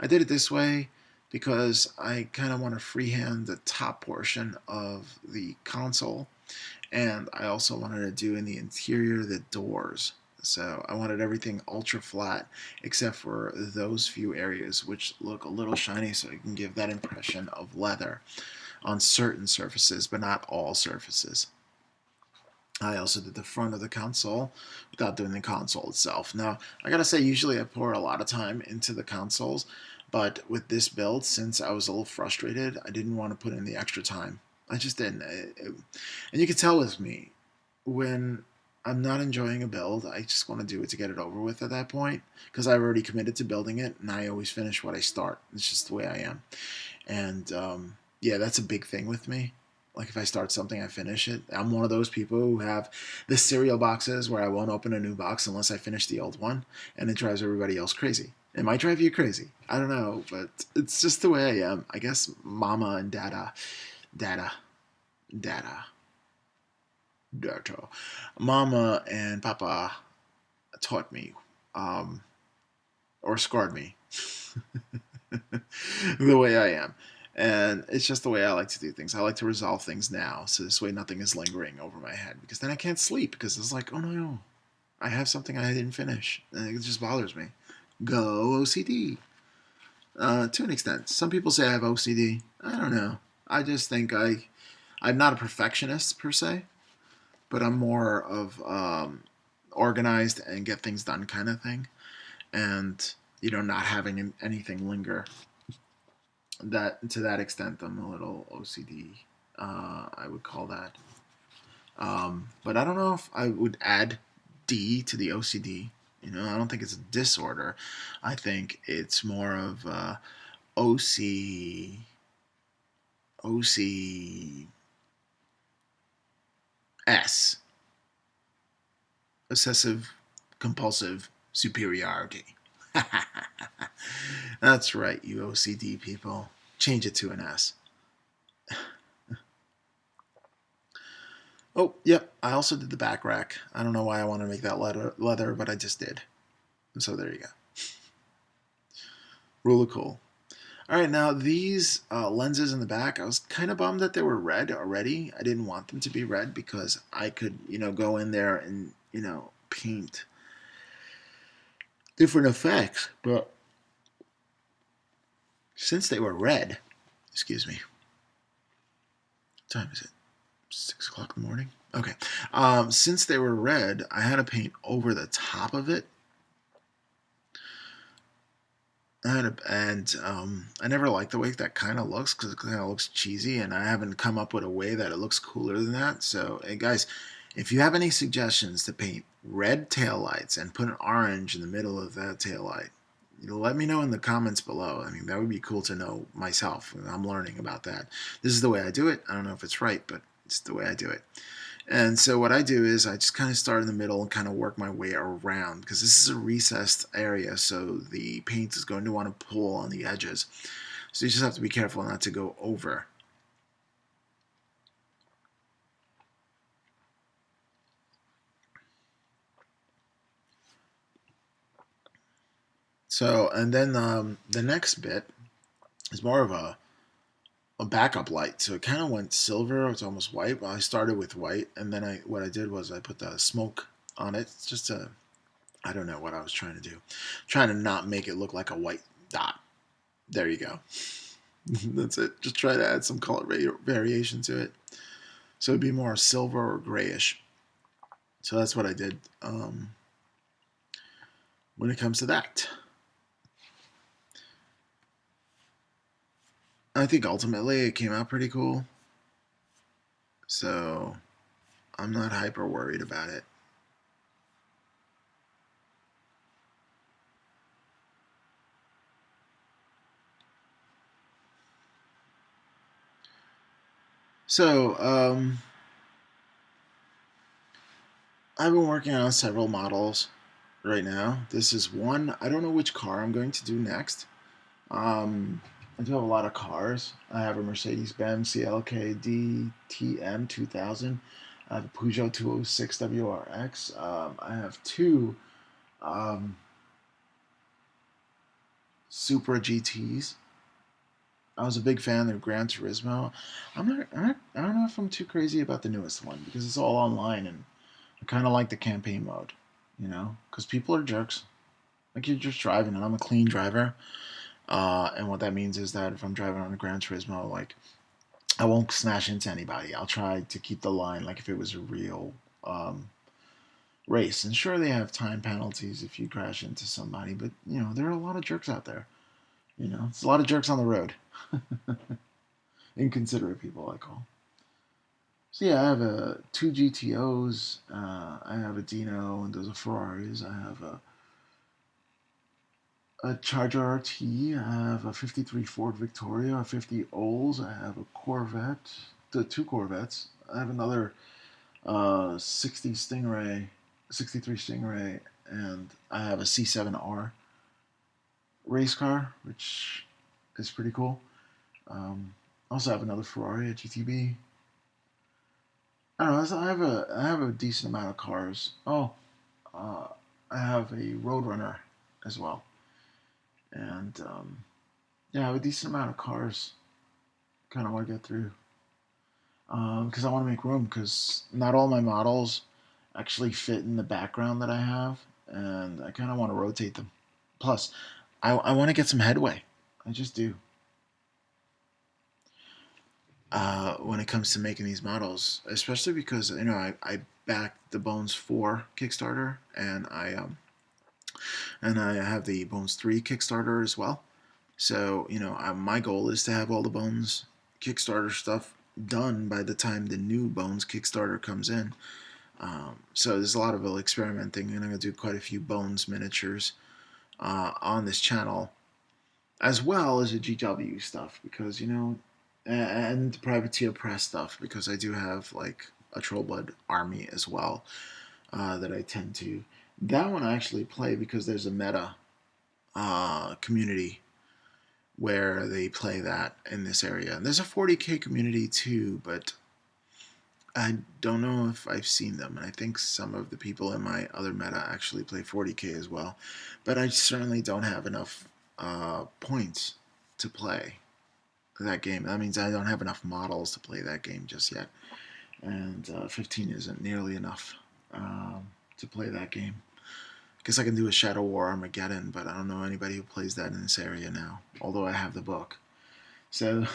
I did it this way because I kind of want to freehand the top portion of the console, and I also wanted to do in the interior the doors. So I wanted everything ultra flat except for those few areas which look a little shiny, so I can give that impression of leather on certain surfaces, but not all surfaces. I also did the front of the console without doing the console itself. Now, I gotta say, usually I pour a lot of time into the consoles, but with this build, since I was a little frustrated, I didn't want to put in the extra time. I just didn't. And you can tell with me, when I'm not enjoying a build, I just want to do it to get it over with at that point, because I've already committed to building it, and I always finish what I start. It's just the way I am. And yeah, that's a big thing with me. Like if I start something, I finish it. I'm one of those people who have the cereal boxes where I won't open a new box unless I finish the old one, and it drives everybody else crazy. It might drive you crazy. I don't know, but it's just the way I am. I guess mama and dada, dada, mama and papa taught me, um, or scarred me the way I am. And it's just the way I like to do things. I like to resolve things now, so this way nothing is lingering over my head. Because then I can't sleep, because it's like, oh no, I have something I didn't finish. And it just bothers me. Go OCD. To an extent. Some people say I have OCD. I don't know. I just think I'm not a perfectionist per se, but I'm more of organized and get things done kind of thing. And, not having anything linger. That to that extent, I'm a little OCD. I would call that. But I don't know if I would add D to the OCD. I don't think it's a disorder. I think it's more of OC OCS, obsessive compulsive superiority. That's right, you OCD people. Change it to an S. Oh, yep. I also did the back rack. I don't know why I want to make that leather, but I just did. And so there you go. Really cool. All right, now these lenses in the back, I was kind of bummed that they were red already. I didn't want them to be red because I could, go in there and, paint different effects. But since they were red, excuse me, what time is it? 6 o'clock in the morning? Okay. Since they were red, I had to paint over the top of it. I never liked the way that kind of looks because it kind of looks cheesy, and I haven't come up with a way that it looks cooler than that. So, hey guys, if you have any suggestions to paint red taillights and put an orange in the middle of that taillight, let me know in the comments below. I mean, that would be cool to know myself. I'm learning about that. This is the way I do it. I don't know if it's right, but it's the way I do it. And so what I do is I just kind of start in the middle and kind of work my way around because this is a recessed area, so the paint is going to want to pull on the edges. So you just have to be careful not to go over. So, and then the next bit is more of a backup light. So it kind of went silver. It's almost white. Well, I started with white, and then what I did was I put the smoke on it just to, I don't know what I was trying to do. Trying to not make it look like a white dot. There you go. That's it. Just try to add some color variation to it. So it'd be more silver or grayish. So that's what I did when it comes to that. I think ultimately it came out pretty cool. So I'm not hyper worried about it. So I've been working on several models right now. This is one. I don't know which car I'm going to do next. I do have a lot of cars. I have a Mercedes-Benz CLK DTM 2000. I have a Peugeot 206 WRX. I have two um, Supra GTs. I was a big fan of Gran Turismo. I don't know if I'm too crazy about the newest one because it's all online and I kind of like the campaign mode, because people are jerks. Like you're just driving, and I'm a clean driver. And what that means is that if I'm driving on a Gran Turismo, like I won't smash into anybody. I'll try to keep the line like if it was a real race. And sure, they have time penalties if you crash into somebody, but there are a lot of jerks out there. It's a lot of jerks on the road. Inconsiderate people, I call. So yeah, I have two GTOs. I have a Dino, and those are Ferraris. I have a Charger RT. I have a '53 Ford Victoria, a '50 Olds. I have a Corvette, the two Corvettes. I have another '60 Stingray, '63 Stingray, and I have a C7R race car, which is pretty cool. I also have another Ferrari, a GTB. I don't know. I have a decent amount of cars. Oh, uh, I have a Roadrunner as well, and yeah, I have a decent amount of cars. Kind of want to get through because I want to make room because not all my models actually fit in the background that I have, and I kind of want to rotate them. Plus, I want to get some headway. I just do. When it comes to making these models, especially because I backed the Bones 4 Kickstarter, and I have the Bones 3 Kickstarter as well. So my goal is to have all the Bones Kickstarter stuff done by the time the new Bones Kickstarter comes in. So there's a lot of experimenting, and I'm going to do quite a few Bones miniatures on this channel, as well as the GW stuff, because and privateer press stuff, because I do have like a Trollblood army as well that I tend to. That one I actually play because there's a meta community where they play that in this area. And there's a 40k community too, but I don't know if I've seen them, and I think some of the people in my other meta actually play 40k as well, but I certainly don't have enough points to play that game. That means I don't have enough models to play that game just yet, and 15 isn't nearly enough to play that game. Guess I can do a Shadow War Armageddon, but I don't know anybody who plays that in this area now, although I have the book. So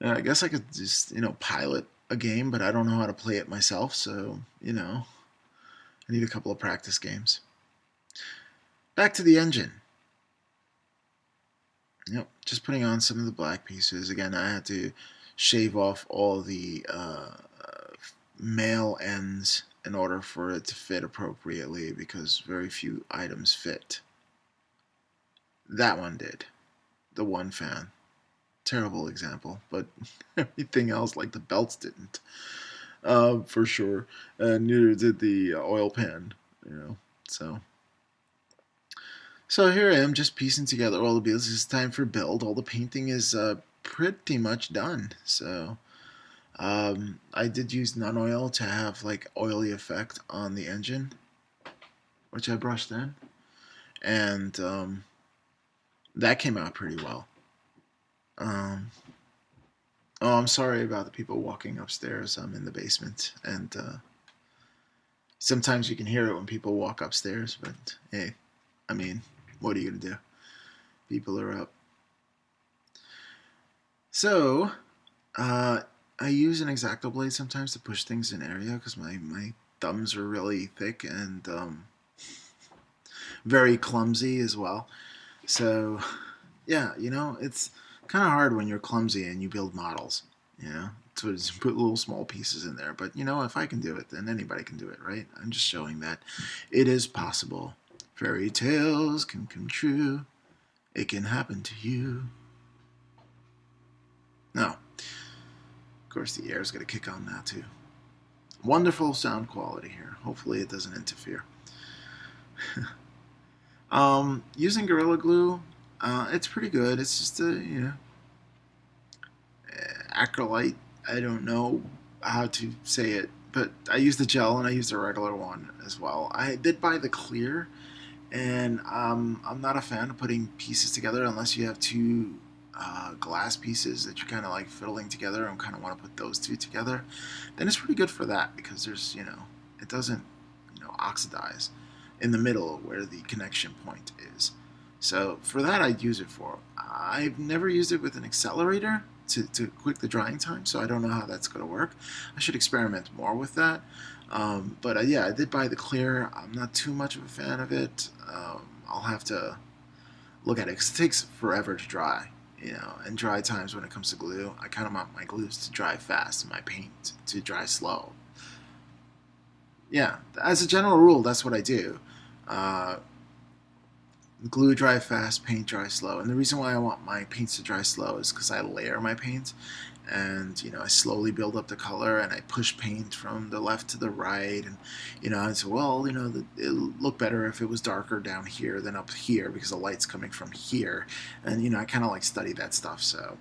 I guess I could just, pilot a game, but I don't know how to play it myself, so, I need a couple of practice games. Back to the engine. Yep, just putting on some of the black pieces. Again, I had to shave off all the male ends in order for it to fit appropriately because very few items fit. That one did. The one fan. Terrible example, but everything else, like the belts, didn't. For sure. Neither did the oil pan, So, here I am, just piecing together all the pieces. It's time for build. All the painting is pretty much done. So, I did use non-oil to have like oily effect on the engine, which I brushed in, and that came out pretty well. Oh, I'm sorry about the people walking upstairs. I'm in the basement, and sometimes you can hear it when people walk upstairs, but hey, I mean, what are you going to do? People are up. So, I use an X-Acto blade sometimes to push things in area because my thumbs are really thick and very clumsy as well. So, yeah, it's kind of hard when you're clumsy and you build models, to just put little small pieces in there. But, if I can do it, then anybody can do it, right? I'm just showing that it is possible. Fairy tales can come true. It can happen to you. No. Of course, the air's going to kick on now, too. Wonderful sound quality here. Hopefully it doesn't interfere. Using Gorilla Glue, it's pretty good. It's just acrylite. I don't know how to say it, but I used the gel and I used a regular one as well. I did buy the clear, and I'm not a fan of putting pieces together unless you have two glass pieces that you're kind of like fiddling together and kind of want to put those two together. Then it's pretty good for that because there's, it doesn't, oxidize in the middle where the connection point is. So for that, I'd use it for. I've never used it with an accelerator to quick the drying time, so I don't know how that's going to work. I should experiment more with that. But yeah, I did buy the clear. I'm not too much of a fan of it. I'll have to look at it because it takes forever to dry. And dry times when it comes to glue, I kind of want my glues to dry fast and my paint to dry slow. Yeah, as a general rule, that's what I do. Glue dry fast, paint dry slow. And the reason why I want my paints to dry slow is because I layer my paint, and I slowly build up the color, and I push paint from the left to the right, and I say, well, it'll look better if it was darker down here than up here because the light's coming from here, and I kind of like study that stuff. So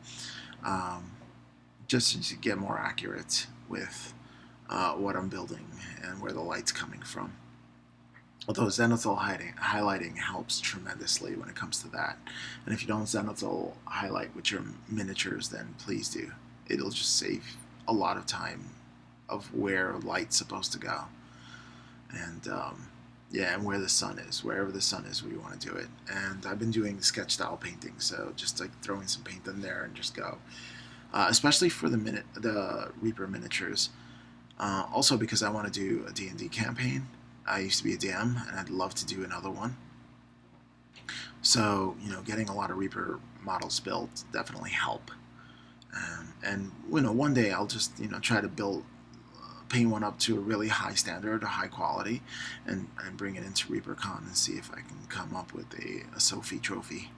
just to get more accurate with what I'm building and where the light's coming from. Although zenithal highlighting helps tremendously when it comes to that. And if you don't zenithal highlight with your miniatures, then please do. It'll just save a lot of time of where light's supposed to go. And yeah, and where the sun is. Wherever the sun is, we want to do it. And I've been doing sketch style painting, so just like throwing some paint in there and just go. Especially for the Reaper miniatures. Also because I want to do a D&D campaign. I used to be a DM, and I'd love to do another one. So, getting a lot of Reaper models built definitely help. And one day I'll just, try to paint one up to a really high standard, a high quality, and bring it into ReaperCon and see if I can come up with a Sophie trophy,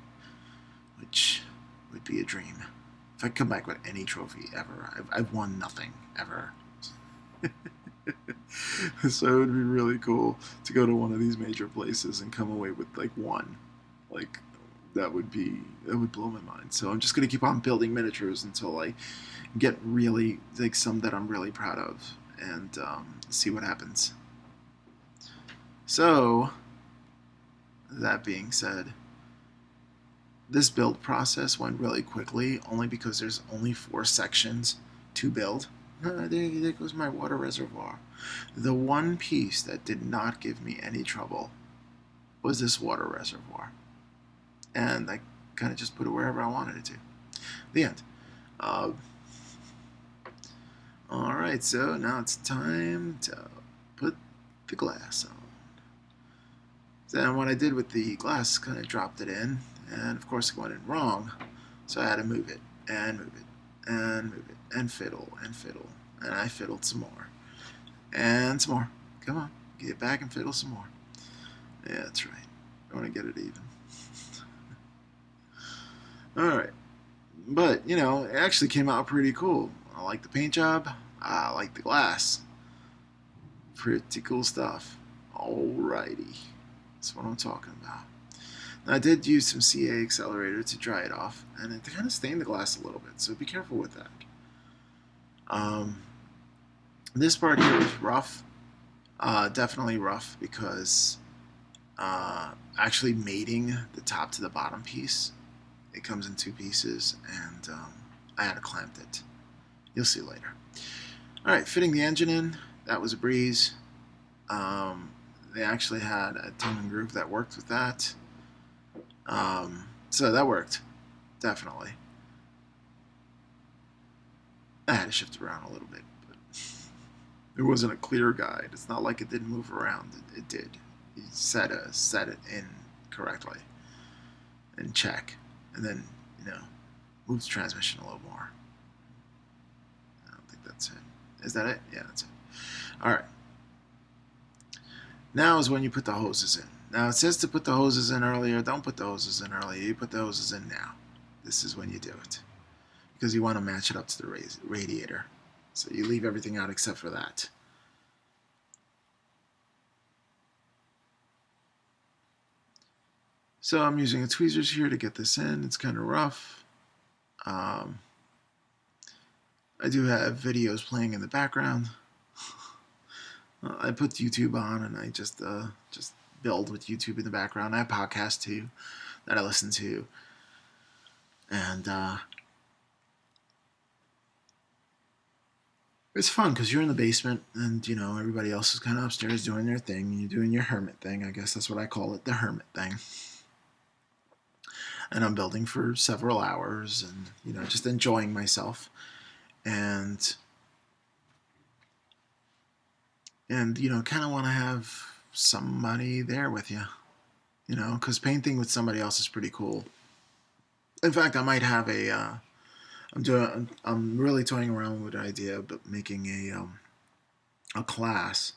which would be a dream. If I come back with any trophy ever, I've won nothing ever. So it would be really cool to go to one of these major places and come away with like That would blow my mind. So I'm just gonna keep on building miniatures until I get really like some that I'm really proud of, and see what happens. So that being said, this build process went really quickly, only because there's only 4 sections to build. There goes my water reservoir. The one piece that did not give me any trouble was this water reservoir, and I kind of just put it wherever I wanted it to. The end. Uh, all right, so now it's time to put the glass on. Then what I did with the glass, kind of dropped it in, and of course it went in wrong, so I had to move it, and move it, and move it, and fiddle, and I fiddled some more, and some more. Come on, get it back and fiddle some more. Yeah, that's right. I want to get it even. Alright, but, you know, it actually came out pretty cool. I like the paint job, I like the glass. Pretty cool stuff. Alrighty. That's what I'm talking about. Now, I did use some CA accelerator to dry it off, and it kind of stained the glass a little bit, so be careful with that. This part here is rough. Definitely rough because actually mating the top to the bottom piece, it comes in 2 pieces, and I had to clamp it. You'll see later. Alright, fitting the engine in, that was a breeze. They actually had a tongue and groove that worked with that. So that worked, definitely. I had to shift it around a little bit, but it wasn't a clear guide. It's not like it didn't move around. It did. You set it in correctly and check, and then, you know, move the transmission a little more. I don't think that's it. Is that it? Yeah, that's it. All right. Now is when you put the hoses in. Now it says to put the hoses in earlier. Don't put the hoses in earlier. You put the hoses in now. This is when you do it, because you want to match it up to the radiator. So you leave everything out except for that. So I'm using a tweezers here to get this in. It's kind of rough. I do have videos playing in the background. I put YouTube on, and I just build with YouTube in the background. I have podcasts too that I listen to, and it's fun because you're in the basement, and you know everybody else is kind of upstairs doing their thing, and you're doing your hermit thing. I guess that's what I call it, the hermit thing. And I'm building for several hours, and you know just enjoying myself, and you know kind of want to have somebody there with you, you know, because painting with somebody else is pretty cool. In fact, I might have a I'm really toying around with the idea of making a class,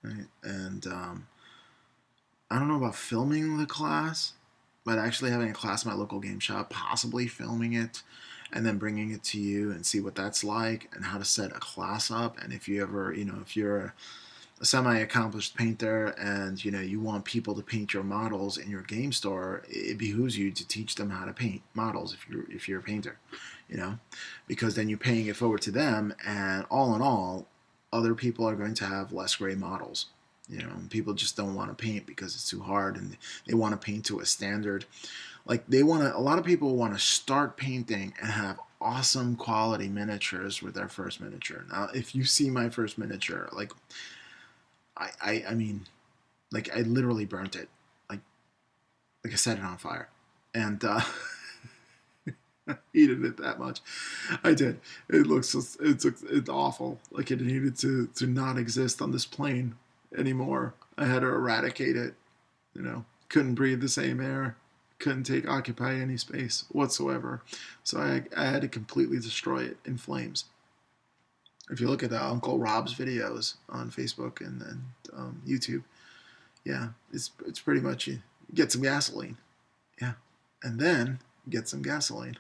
right? And I don't know about filming the class, but actually having a class in my local game shop, possibly filming it, and then bringing it to you and see what that's like and how to set a class up. And if you ever, you know, if you're a semi-accomplished painter and you know you want people to paint your models in your game store, it behooves you to teach them how to paint models if you're a painter, you know, because then you're paying it forward to them, and all in all, other people are going to have less gray models. You know, people just don't want to paint because it's too hard, and they want to paint to a standard. Like a lot of people want to start painting and have awesome quality miniatures with their first miniature. Now, if you see my first miniature, like I mean, like I literally burnt it, like I set it on fire, and heated it that much. I did. It's awful. Like it needed to not exist on this plane anymore. I had to eradicate it. You know, couldn't breathe the same air, couldn't occupy any space whatsoever. So I had to completely destroy it in flames. If you look at Uncle Rob's videos on Facebook and YouTube, yeah, it's pretty much you get some gasoline, yeah, and then get some gasoline.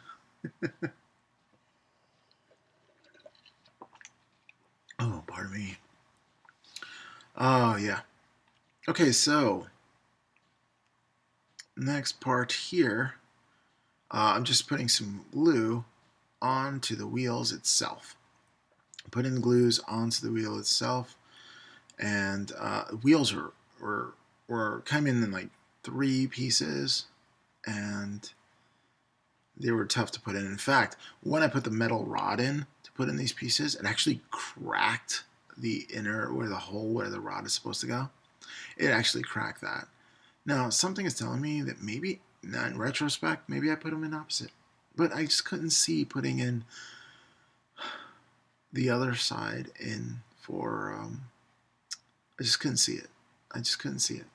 Oh, pardon me. Oh, yeah. Okay, so next part here I'm just putting some glue onto the wheels itself. Putting the glues onto the wheel itself, and wheels were coming in like 3 pieces, and they were tough to put in. In fact, when I put the metal rod in to put in these pieces, it actually cracked the inner, where the hole where the rod is supposed to go. It actually cracked that. Now, something is telling me that maybe, now in retrospect, maybe I put them in opposite. But I just couldn't see putting in the other side in for, I just couldn't see it. I just couldn't see it.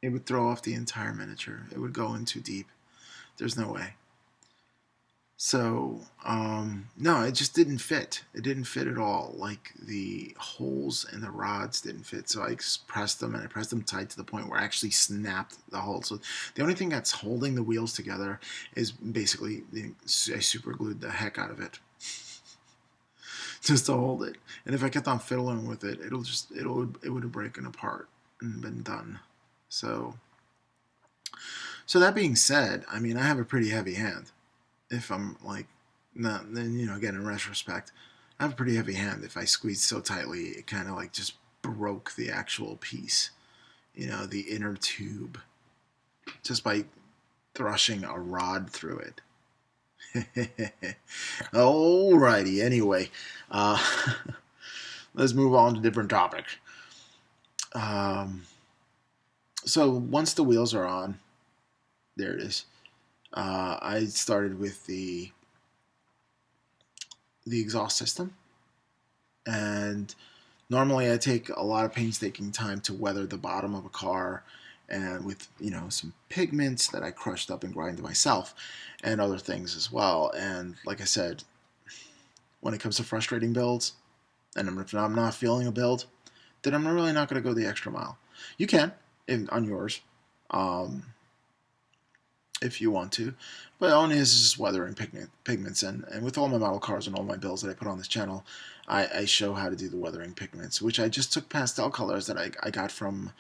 It would throw off the entire miniature. It would go in too deep. There's no way. So, no, it just didn't fit. It didn't fit at all. Like the holes in the rods didn't fit. So I just pressed them, and I pressed them tight to the point where I actually snapped the hole. So the only thing that's holding the wheels together is basically, I super glued the heck out of it just to hold it. And if I kept on fiddling with it, it would have broken apart and been done. So, that being said, I mean, I have a pretty heavy hand. If I'm like, not, then, again, in retrospect, I have a pretty heavy hand. If I squeezed so tightly, it kind of like just broke the actual piece, the inner tube, just by thrusting a rod through it. Alrighty, anyway, uh, let's move on to a different topic. So once the wheels are on, there it is. I started with the exhaust system, and normally I take a lot of painstaking time to weather the bottom of a car, and with some pigments that I crushed up and grinded myself, and other things as well. And like I said, when it comes to frustrating builds, and if I'm not feeling a build, then I'm really not going to go the extra mile. You can on yours. If you want to, but only is just weathering pigments, and with all my model cars and all my builds that I put on this channel, I show how to do the weathering pigments, which I just took pastel colors that I got from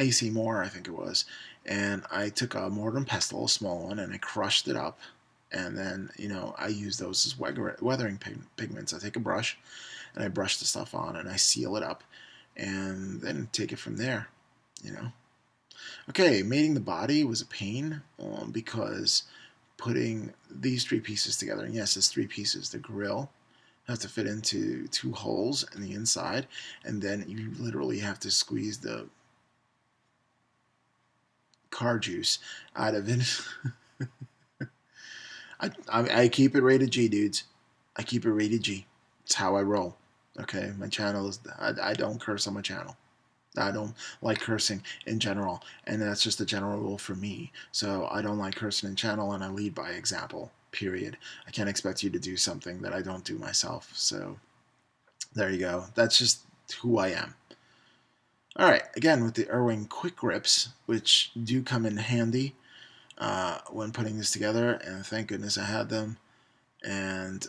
AC Moore, I think it was, and I took a mortar and pestle, a small one, and I crushed it up, and then I use those as weathering pigments. I take a brush and I brush the stuff on, and I seal it up, and then take it from there. Okay, mating the body was a pain, because putting these 3 pieces together, and yes, it's 3 pieces, the grill has to fit into 2 holes in the inside, and then you literally have to squeeze the car juice out of it. I keep it rated G, dudes. I keep it rated G. It's how I roll. Okay, my channel is, I don't curse on my channel. I don't like cursing in general, and that's just a general rule for me. So I don't like cursing in channel, and I lead by example, period. I can't expect you to do something that I don't do myself. So there you go. That's just who I am. All right, again, with the Irwin quick grips, which do come in handy when putting this together, and thank goodness I had them. And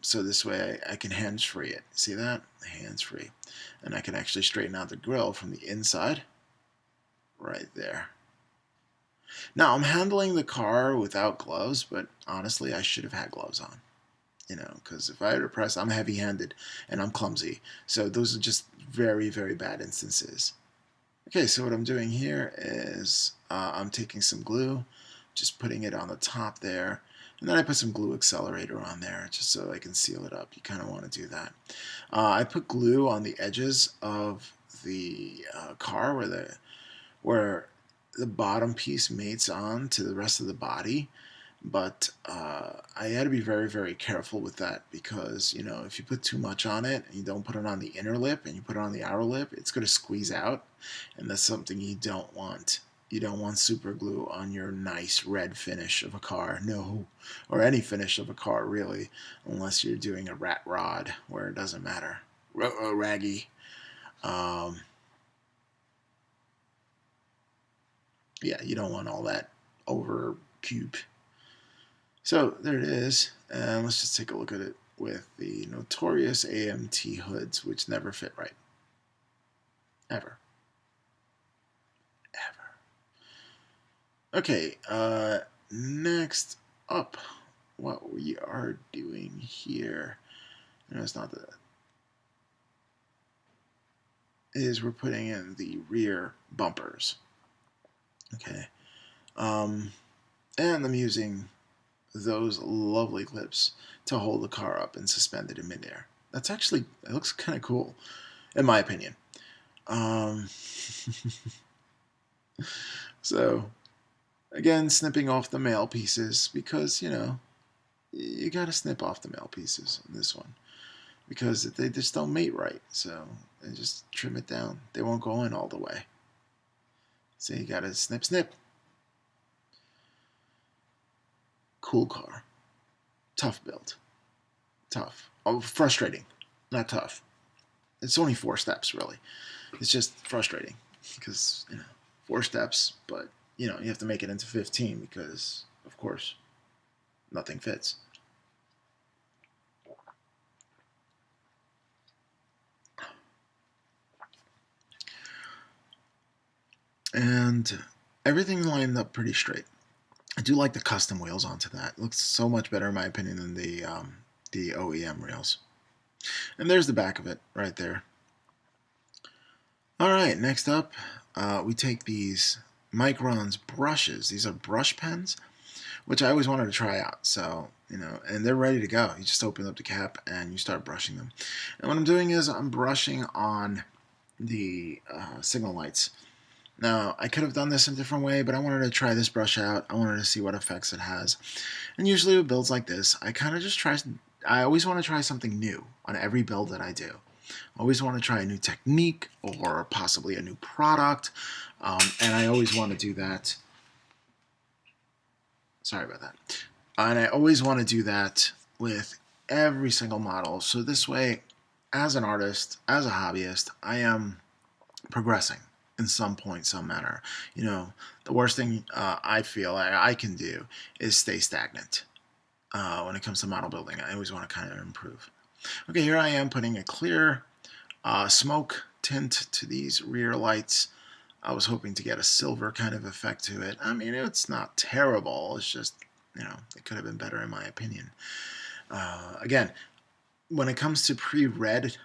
so this way I can hands-free it. See that? Hands-free. And I can actually straighten out the grill from the inside right there. Now I'm handling the car without gloves, but honestly I should have had gloves on, because if I had to press, I'm heavy-handed and I'm clumsy, so those are just very, very bad instances. Okay, so what I'm doing here is I'm taking some glue, just putting it on the top there, and then I put some glue accelerator on there just so I can seal it up. You kind of want to do that. I put glue on the edges of the car where the bottom piece mates on to the rest of the body, but I had to be very, very careful with that, because if you put too much on it and you don't put it on the inner lip and you put it on the outer lip, it's going to squeeze out, and that's something you don't want. You don't want super glue on your nice red finish of a car, no, or any finish of a car really, unless you're doing a rat rod where it doesn't matter. Raggy. Yeah, you don't want all that over cube. So there it is, and let's just take a look at it with the notorious AMT hoods, which never fit right. Ever. Ever. Okay, next up, what we are doing here, no, it's not that, is we're putting in the rear bumpers. Okay, and I'm using those lovely clips to hold the car up and suspend it in midair. That's actually, it looks kind of cool, in my opinion. Um, so, again, snipping off the male pieces because, you got to snip off the male pieces in this one because they just don't mate right. So, and just trim it down. They won't go in all the way. So, you got to snip, snip. Cool car. Tough build. Tough. Oh, frustrating. Not tough. It's only 4 steps, really. It's just frustrating because, 4 steps, but, you have to make it into 15 because, of course, nothing fits. And everything lined up pretty straight. I do like the custom wheels onto that. It looks so much better, in my opinion, than the OEM rails. And there's the back of it right there. All right, next up, we take these Micron's brushes. These are brush pens, which I always wanted to try out. So, and they're ready to go. You just open up the cap and you start brushing them. And what I'm doing is I'm brushing on the signal lights. Now, I could have done this in a different way, but I wanted to try this brush out. I wanted to see what effects it has. And usually with builds like this, I always want to try something new on every build that I do. I always want to try a new technique or possibly a new product. And I always want to do that. Sorry about that. And I always want to do that with every single model. So this way, as an artist, as a hobbyist, I am progressing in some point, some manner. The worst thing I feel I can do is stay stagnant when it comes to model building. I always want to kind of improve. Okay, here I am putting a clear smoke tint to these rear lights. I was hoping to get a silver kind of effect to it. I mean, it's not terrible. It's just, it could have been better in my opinion. Again, when it comes to pre-red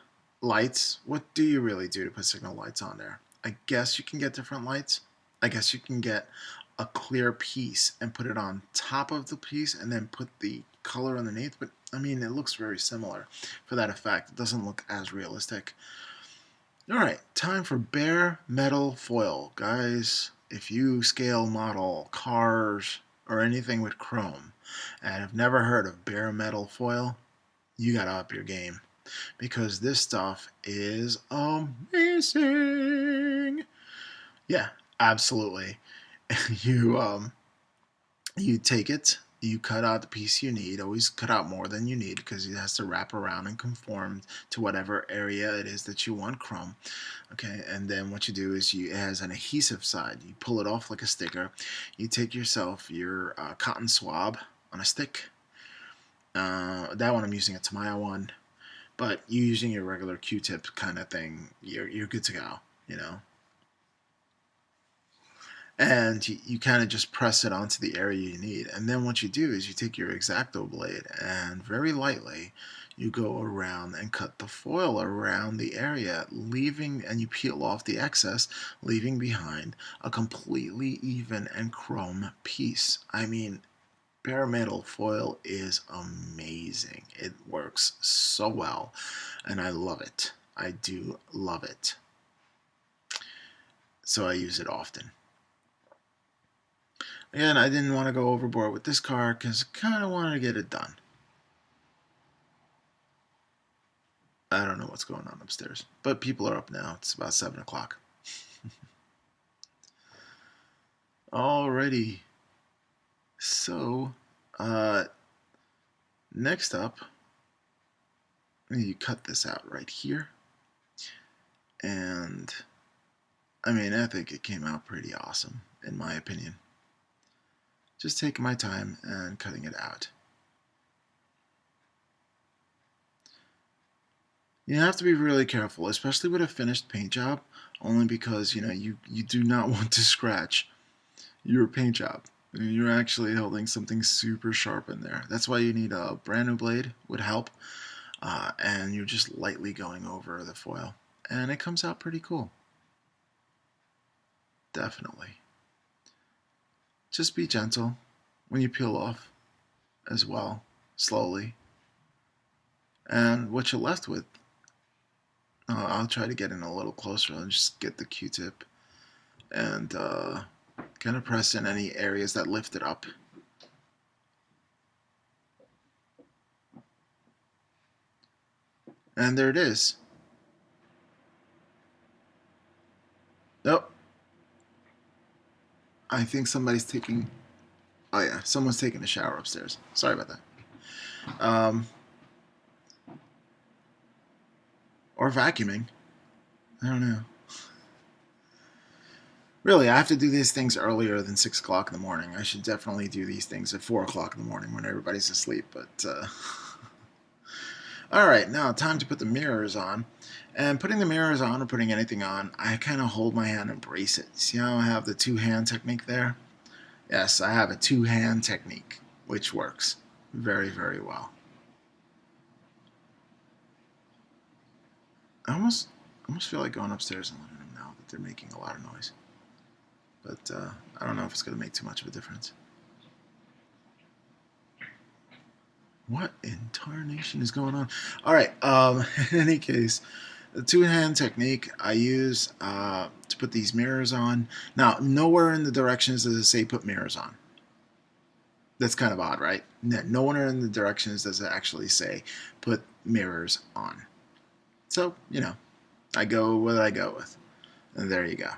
lights, what do you really do to put signal lights on there? I guess you can get different lights. I guess you can get a clear piece and put it on top of the piece and then put the color underneath. But I mean, it looks very similar for that effect. It doesn't look as realistic. All right, time for bare metal foil. Guys, if you scale model cars or anything with chrome and have never heard of bare metal foil, you gotta up your game because this stuff is amazing. Yeah, absolutely. You take it, you cut out the piece you need. Always cut out more than you need because it has to wrap around and conform to whatever area it is that you want chrome. Okay, and then what you do is it has an adhesive side. You pull it off like a sticker. You take your cotton swab on a stick. That one I'm using a Tamiya one, but you using your regular Q-tip kind of thing, you're good to go. And you kind of just press it onto the area you need. And then what you do is you take your X-Acto blade and very lightly you go around and cut the foil around the area, and you peel off the excess, leaving behind a completely even and chrome piece. I mean, bare metal foil is amazing. It works so well, and I love it. I do love it. So I use it often. Again, I didn't want to go overboard with this car because I kind of wanted to get it done. I don't know what's going on upstairs, but people are up now. It's about 7 o'clock. Alrighty. So, next up, you cut this out right here. And, I mean, I think it came out pretty awesome, in my opinion. Just taking my time and cutting it out. You have to be really careful, especially with a finished paint job, only because, you do not want to scratch your paint job. You're actually holding something super sharp in there. That's why you need a brand new blade, would help. And you're just lightly going over the foil. And it comes out pretty cool. Definitely. Just be gentle when you peel off as well, slowly. And what you're left with, I'll try to get in a little closer and just get the Q-tip and kind of press in any areas that lift it up. And there it is. Nope. I think somebody's taking... Oh yeah, someone's taking a shower upstairs. Sorry about that. Or vacuuming. I don't know. Really, I have to do these things earlier than 6 o'clock in the morning. I should definitely do these things at 4 o'clock in the morning when everybody's asleep. But Alright, now time to put the mirrors on. And putting the mirrors on or putting anything on, I kind of hold my hand and brace it. See how I have the two-hand technique there? Yes, I have a two-hand technique, which works very, very well. I almost feel like going upstairs and letting them know that they're making a lot of noise. But I don't know if it's going to make too much of a difference. What in tarnation is going on? All right. In any case, the two-hand technique I use to put these mirrors on. Now, nowhere in the directions does it say put mirrors on. That's kind of odd, right? Nowhere in the directions does it actually say put mirrors on. So, you know, I go with what I go with. And there you go.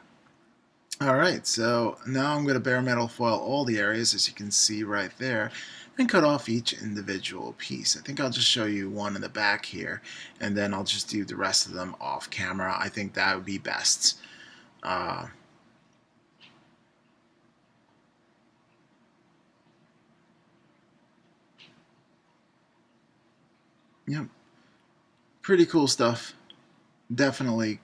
Alright, so now I'm going to bare metal foil all the areas, as you can see right there, and cut off each individual piece. I think I'll just show you one in the back here, and then I'll just do the rest of them off camera. I think that would be best. Yep, pretty cool stuff. Definitely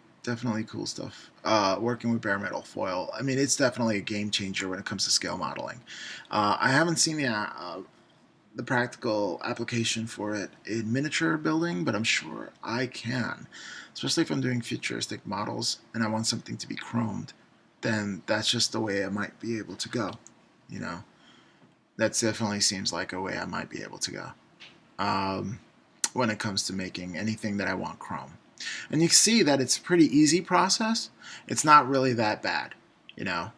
cool stuff. Working with bare metal foil, I mean, it's definitely a game changer when it comes to scale modeling. I haven't seen the practical application for it in miniature building, but I'm sure I can. Especially if I'm doing futuristic models and I want something to be chromed, then that's just the way I might be able to go. You know, that definitely seems like a way I might be able to go when it comes to making anything that I want chrome. And you can see that it's a pretty easy process. It's not really that bad, you know.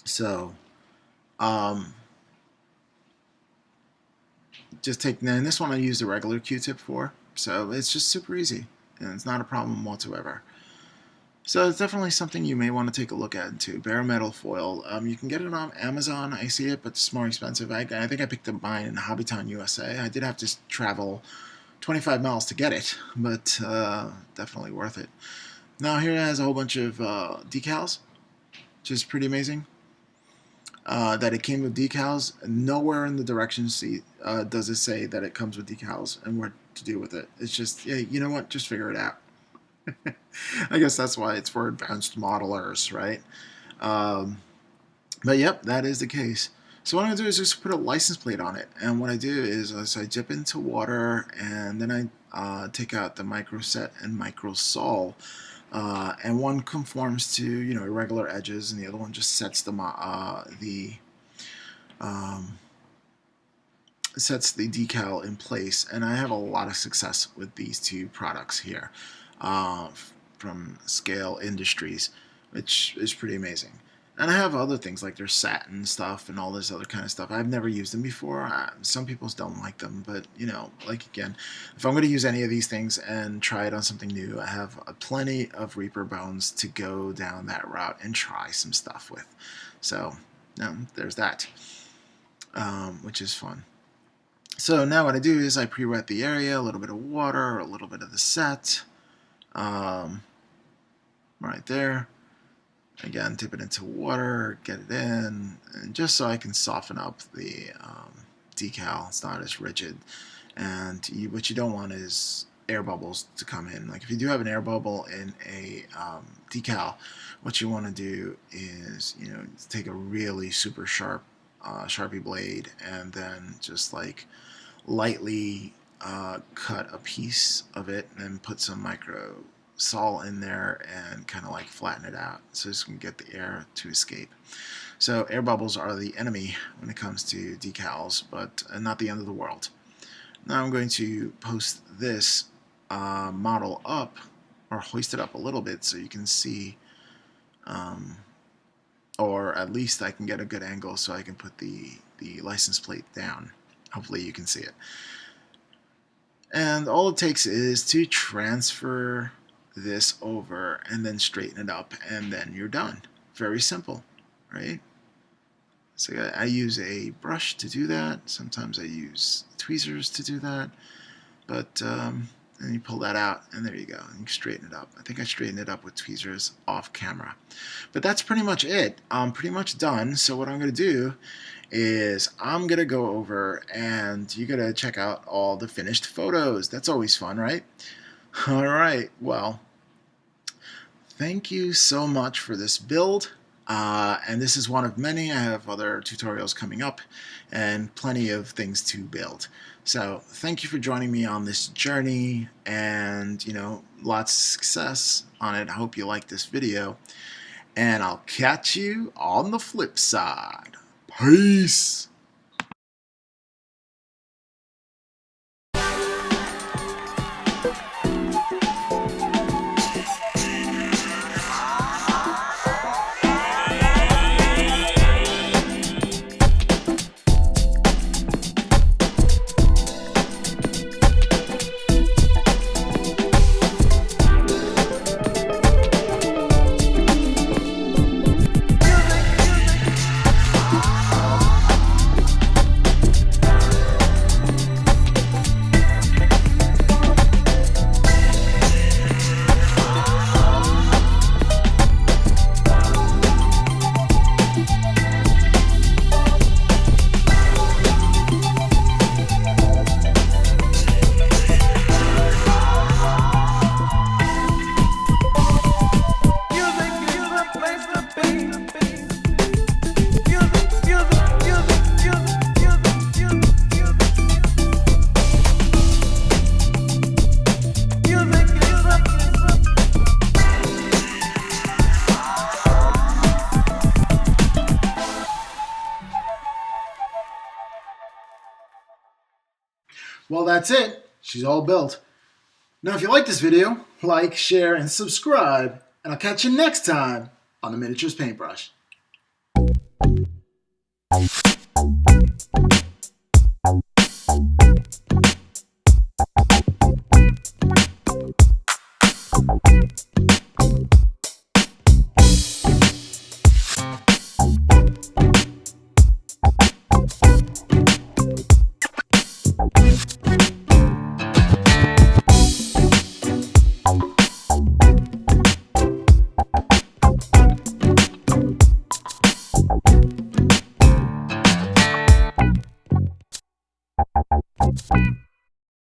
So, just take, and this one I used a regular Q-tip for, so it's just super easy, and it's not a problem whatsoever. So it's definitely something you may want to take a look at too. Bare metal foil. You can get it on Amazon. I see it, but it's more expensive. I think I picked up mine in Hobbytown, USA. I did have to travel 25 miles to get it, but definitely worth it. Now here it has a whole bunch of decals, which is pretty amazing. That it came with decals. Nowhere in the directions does it say that it comes with decals and what to do with it. It's just, yeah, you know what? Just figure it out. I guess that's why it's for advanced modelers, right? But yep, that is the case. So what I'm going to do is just put a license plate on it. And what I do is I dip into water and then I take out the microset and microsol. And one conforms to, you know, irregular edges, and the other one just sets sets the decal in place. And I have a lot of success with these two products here from Scale Industries, which is pretty amazing. And I have other things like their satin stuff and all this other kind of stuff. I've never used them before. Some people don't like them, but you know, like again, if I'm going to use any of these things and try it on something new, I have plenty of Reaper bones to go down that route and try some stuff with. So, there's that, which is fun. So now what I do is I pre-wet the area, a little bit of water, a little bit of the set, right there. Again, dip it into water, get it in, and just so I can soften up the decal. It's not as rigid. And what you don't want is air bubbles to come in. Like if you do have an air bubble in a decal, what you want to do is, you know, take a really super sharp Sharpie blade and then just like lightly cut a piece of it and then put some micro sol in there and kind of like flatten it out so you can get the air to escape. So air bubbles are the enemy when it comes to decals, but not the end of the world. Now I'm going to post this model up, or hoist it up a little bit so you can see, or at least I can get a good angle so I can put the license plate down. Hopefully you can see it. And all it takes is to transfer this over and then straighten it up, and then you're done. Very simple, right? So I use a brush to do that. Sometimes I use tweezers to do that. But then you pull that out, and there you go. And you straighten it up. I think I straightened it up with tweezers off camera. But that's pretty much it. I'm pretty much done. So what I'm going to do is I'm going to go over, and you're going to check out all the finished photos. That's always fun, right? All right. Well, thank you so much for this build. And this is one of many. I have other tutorials coming up and plenty of things to build. So thank you for joining me on this journey, and you know, lots of success on it. I hope you like this video, and I'll catch you on the flip side. Peace. Well, that's it. She's all built. Now, if you like this video, like, share, and subscribe, and I'll catch you next time on the Miniatures Paintbrush.